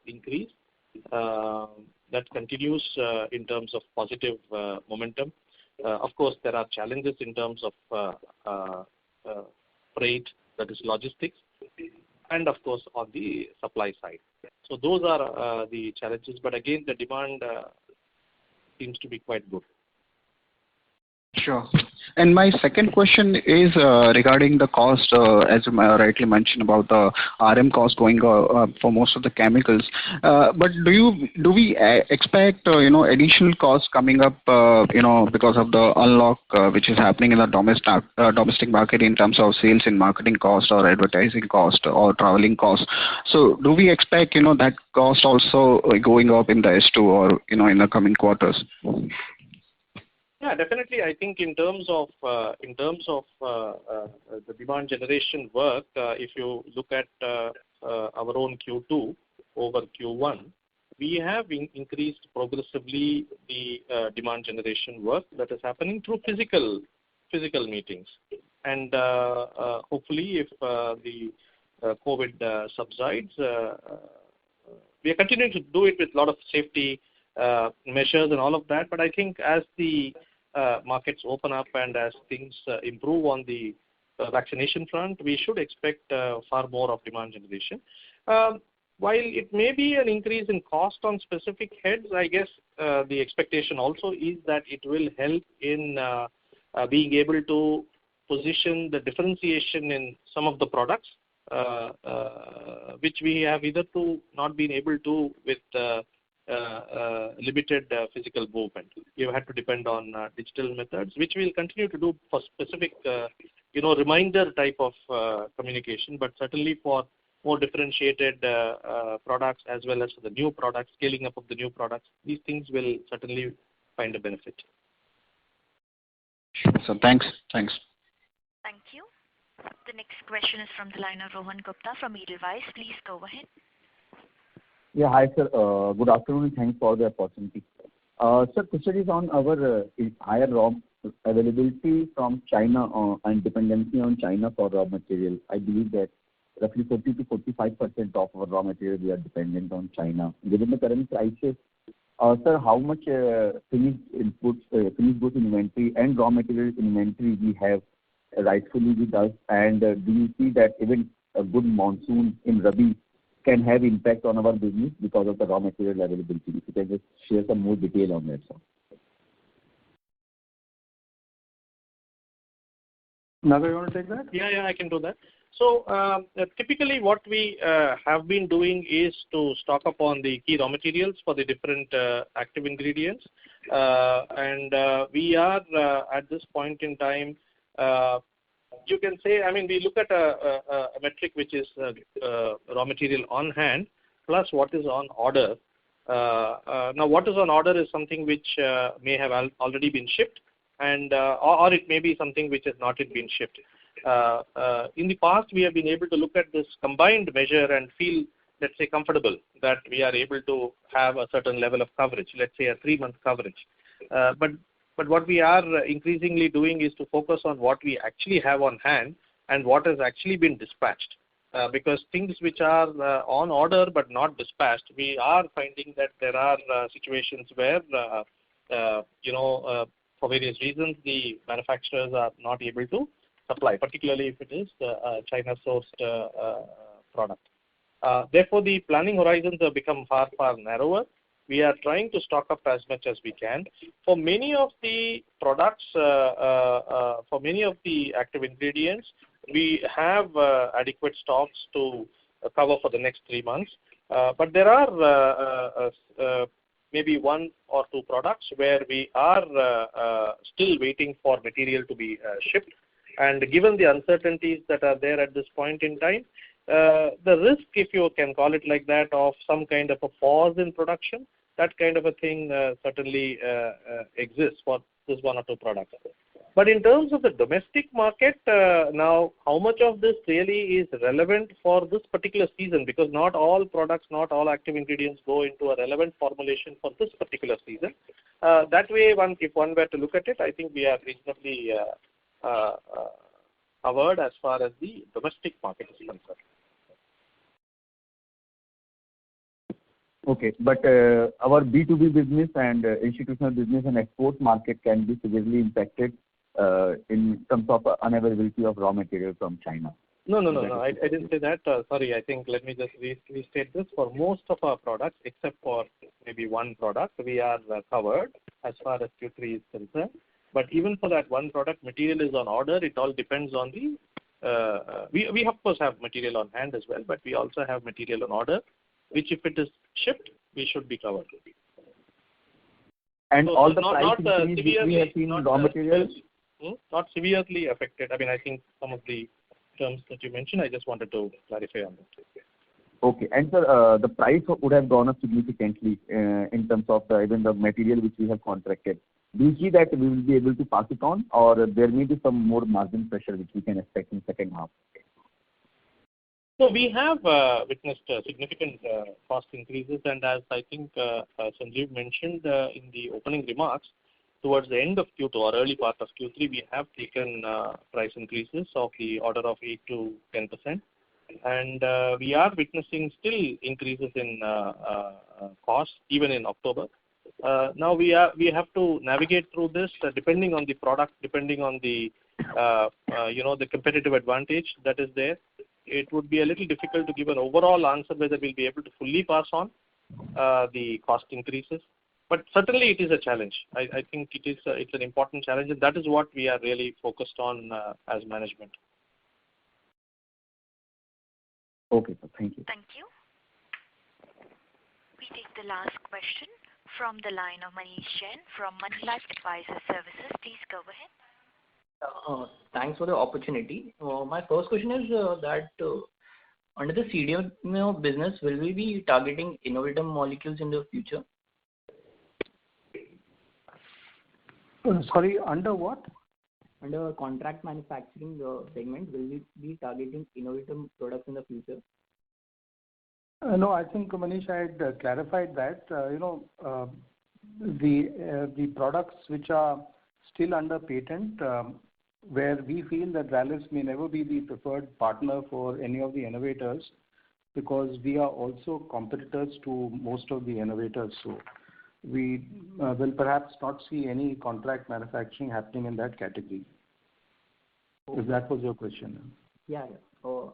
increase. That continues in terms of positive momentum. Of course, there are challenges in terms of freight, that is logistics, and of course on the supply side. So those are the challenges. But again, the demand seems to be quite good. Sure. And my second question is regarding the cost, as you rightly mentioned about the RM cost going up for most of the chemicals. But do we expect additional costs coming up because of the unlock which is happening in the domestic market in terms of sales and marketing cost or advertising cost or traveling cost? So do we expect that cost also going up in the S2 or in the coming quarters? Yeah, definitely. I think in terms of the demand generation work, if you look at our own Q2 over Q1, we have increased progressively the demand generation work that is happening through physical meetings. And hopefully, if the COVID subsides, we are continuing to do it with a lot of safety measures and all of that. But I think as the markets open up and as things improve on the vaccination front, we should expect far more of demand generation. While it may be an increase in cost on specific heads, I guess the expectation also is that it will help in being able to position the differentiation in some of the products, which we have either not been able to with limited physical movement. You had to depend on digital methods, which we'll continue to do for specific, reminder type of communication, but certainly for more differentiated products as well as for the new products, scaling up of the new products, these things will certainly find a benefit. So thanks. Thank you. The next question is from the line of Rohan Gupta from Edelweiss. Please go ahead. Yeah, hi sir. Good afternoon. Thanks for the opportunity. Sir, question is on our higher raw availability from China and dependency on China for raw material. I believe that roughly 40 to 45% of our raw material we are dependent on China. Given the current crisis, sir, how much finished goods inventory and raw material inventory we have rightfully with us, and do you see that even a good monsoon in Rabi can have impact on our business because of the raw material availability. If you can just share some more detail on that, sir. Naga, you want to take that? Yeah, I can do that. So typically what we have been doing is to stock up on the key raw materials for the different active ingredients. And we are at this point in time, you can say, I mean, we look at a metric which is raw material on hand plus what is on order. Now what is on order is something which may have already been shipped, and or it may be something which has not yet been shipped. In the past, we have been able to look at this combined measure and feel, let's say, comfortable that we are able to have a certain level of coverage, let's say a 3-month coverage. But what we are increasingly doing is to focus on what we actually have on hand and what has actually been dispatched. Because things which are on order but not dispatched, we are finding that there are situations where, for various reasons, the manufacturers are not able to supply, particularly if it is China-sourced product. Therefore, the planning horizons have become far, far narrower. We are trying to stock up as much as we can. For many of the products, for many of the active ingredients, we have adequate stocks to cover for the next 3 months. But there are maybe 1 or 2 products where we are still waiting for material to be shipped. And given the uncertainties that are there at this point in time, the risk, if you can call it like that, of some kind of a pause in production, that kind of a thing certainly exists for this 1 or 2 products. But in terms of the domestic market, now how much of this really is relevant for this particular season? Because not all products, not all active ingredients go into a relevant formulation for this particular season. That way, if one were to look at it, I think we are reasonably covered as far as the domestic market is concerned. Okay, but our B2B business and institutional business and export market can be severely impacted in terms of unavailability of raw material from China. No. I didn't say that. Sorry, I think let me just restate this. For most of our products, except for maybe 1 product, we are covered as far as Q3 is concerned. But even for that 1 product, material is on order. It all depends on the. We of course have material on hand as well, but we also have material on order, which if it is shipped, we should be covered. And so all the not price increase we have seen in raw materials? Not severely affected. I mean, I think some of the terms that you mentioned, I just wanted to clarify on that. Okay. And sir, the price would have gone up significantly in terms of even the material which we have contracted. Do you see that we will be able to pass it on, or there may be some more margin pressure which we can expect in second half? So we have witnessed significant cost increases, and as I think Sanjeev mentioned in the opening remarks, towards the end of Q2 or early part of Q3, we have taken price increases of the order of 8 to 10%. And we are witnessing still increases in costs even in October. Now we have to navigate through this depending on the product, depending on the the competitive advantage that is there. It would be a little difficult to give an overall answer whether we'll be able to fully pass on the cost increases. But certainly it is a challenge. I think it's an important challenge, and that is what we are really focused on as management. Okay, sir. Thank you. Thank you. We take the last question from the line of Manish Jain from Moneylife Advisor Services. Please go ahead. Thanks for the opportunity. My first question is that under the CDMO business, will we be targeting innovative molecules in the future? Sorry, under what? Under contract manufacturing segment, will we be targeting innovative products in the future? No, I think, Manish, I had clarified that. The products which are still under patent, where we feel that Rallis may never be the preferred partner for any of the innovators, because we are also competitors to most of the innovators. So we will perhaps not see any contract manufacturing happening in that category. If that was your question. Yeah.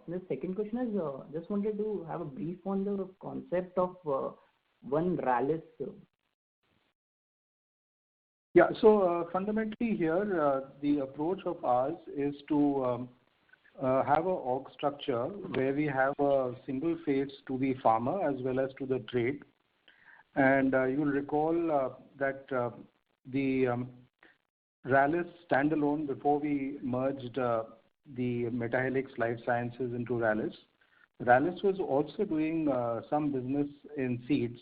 The second question is, just wanted to have a brief on the concept of One Rallis. Yeah. So fundamentally here, the approach of ours is to have a org structure where we have a single face to the farmer as well as to the trade. And you'll recall that the Rallis standalone, before we merged the Metahelix Life Sciences into Rallis, Rallis was also doing some business in seeds,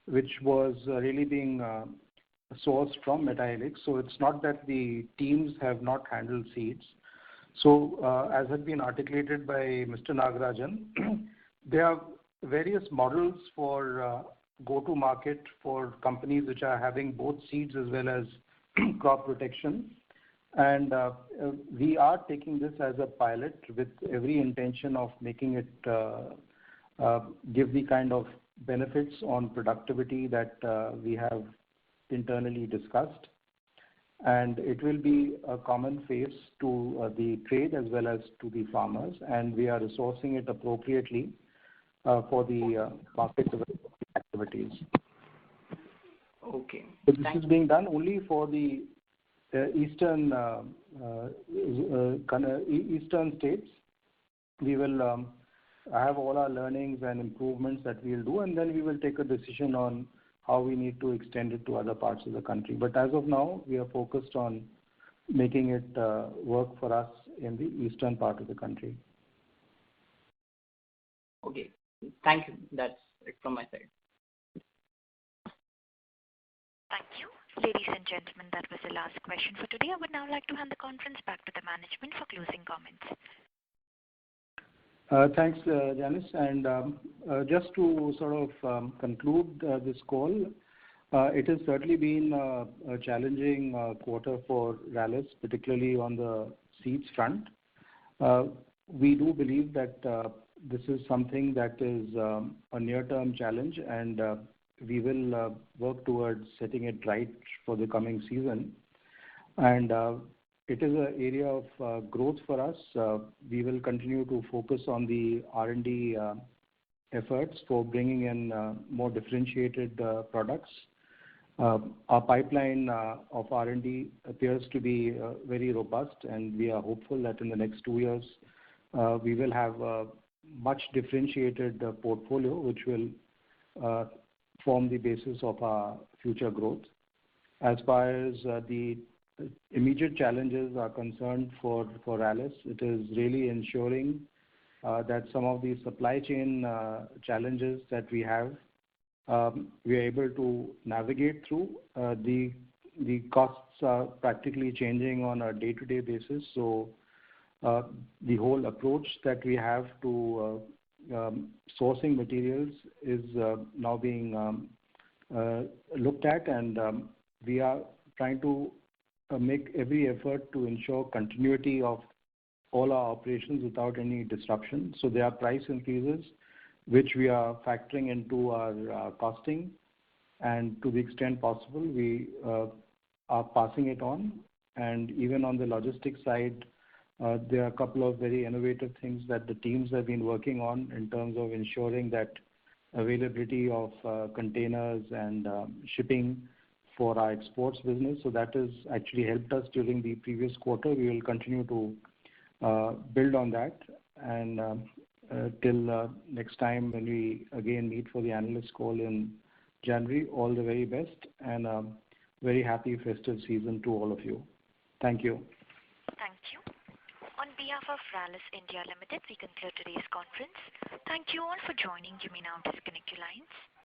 which was really being sourced from Metahelix. So it's not that the teams have not handled seeds. So as had been articulated by Mr. Nagarajan, there are various models for go-to-market for companies which are having both seeds as well as crop protection. And we are taking this as a pilot with every intention of making it give the kind of benefits on productivity that we have internally discussed. And it will be a common face to the trade as well as to the farmers, and we are resourcing it appropriately for the market development activities. Okay. So this is being done only for the eastern states. We will have all our learnings and improvements that we will do, and then we will take a decision on how we need to extend it to other parts of the country. But as of now, we are focused on making it work for us in the eastern part of the country. Okay. Thank you. That's it from my side. Thank you. Ladies and gentlemen, that was the last question for today. I would now like to hand the conference back to the management for closing comments. Thanks, Janice. And just to sort of conclude this call, it has certainly been a challenging quarter for Rallis, particularly on the seeds front. We do believe that this is something that is a near-term challenge, and we will work towards setting it right for the coming season. And it is an area of growth for us. We will continue to focus on the R&D efforts for bringing in more differentiated products. Our pipeline of R&D appears to be very robust, and we are hopeful that in the next 2 years, we will have a much differentiated portfolio, which will form the basis of our future growth. As far as the immediate challenges are concerned for Rallis, it is really ensuring that some of the supply chain challenges that we have, we are able to navigate through. The costs are practically changing on a day-to-day basis. So the whole approach that we have to sourcing materials is now being looked at, and we are trying to make every effort to ensure continuity of all our operations without any disruption. So there are price increases which we are factoring into our costing, and to the extent possible, we are passing it on. And even on the logistics side, there are a couple of very innovative things that the teams have been working on in terms of ensuring that availability of containers and shipping for our exports business. So that has actually helped us during the previous quarter. We will continue to build on that. And till next time when we again meet for the analyst call in January, all the very best and very happy festive season to all of you. Thank you. Thank you. On behalf of Rallis India Limited, we conclude today's conference. Thank you all for joining. You may now disconnect your lines.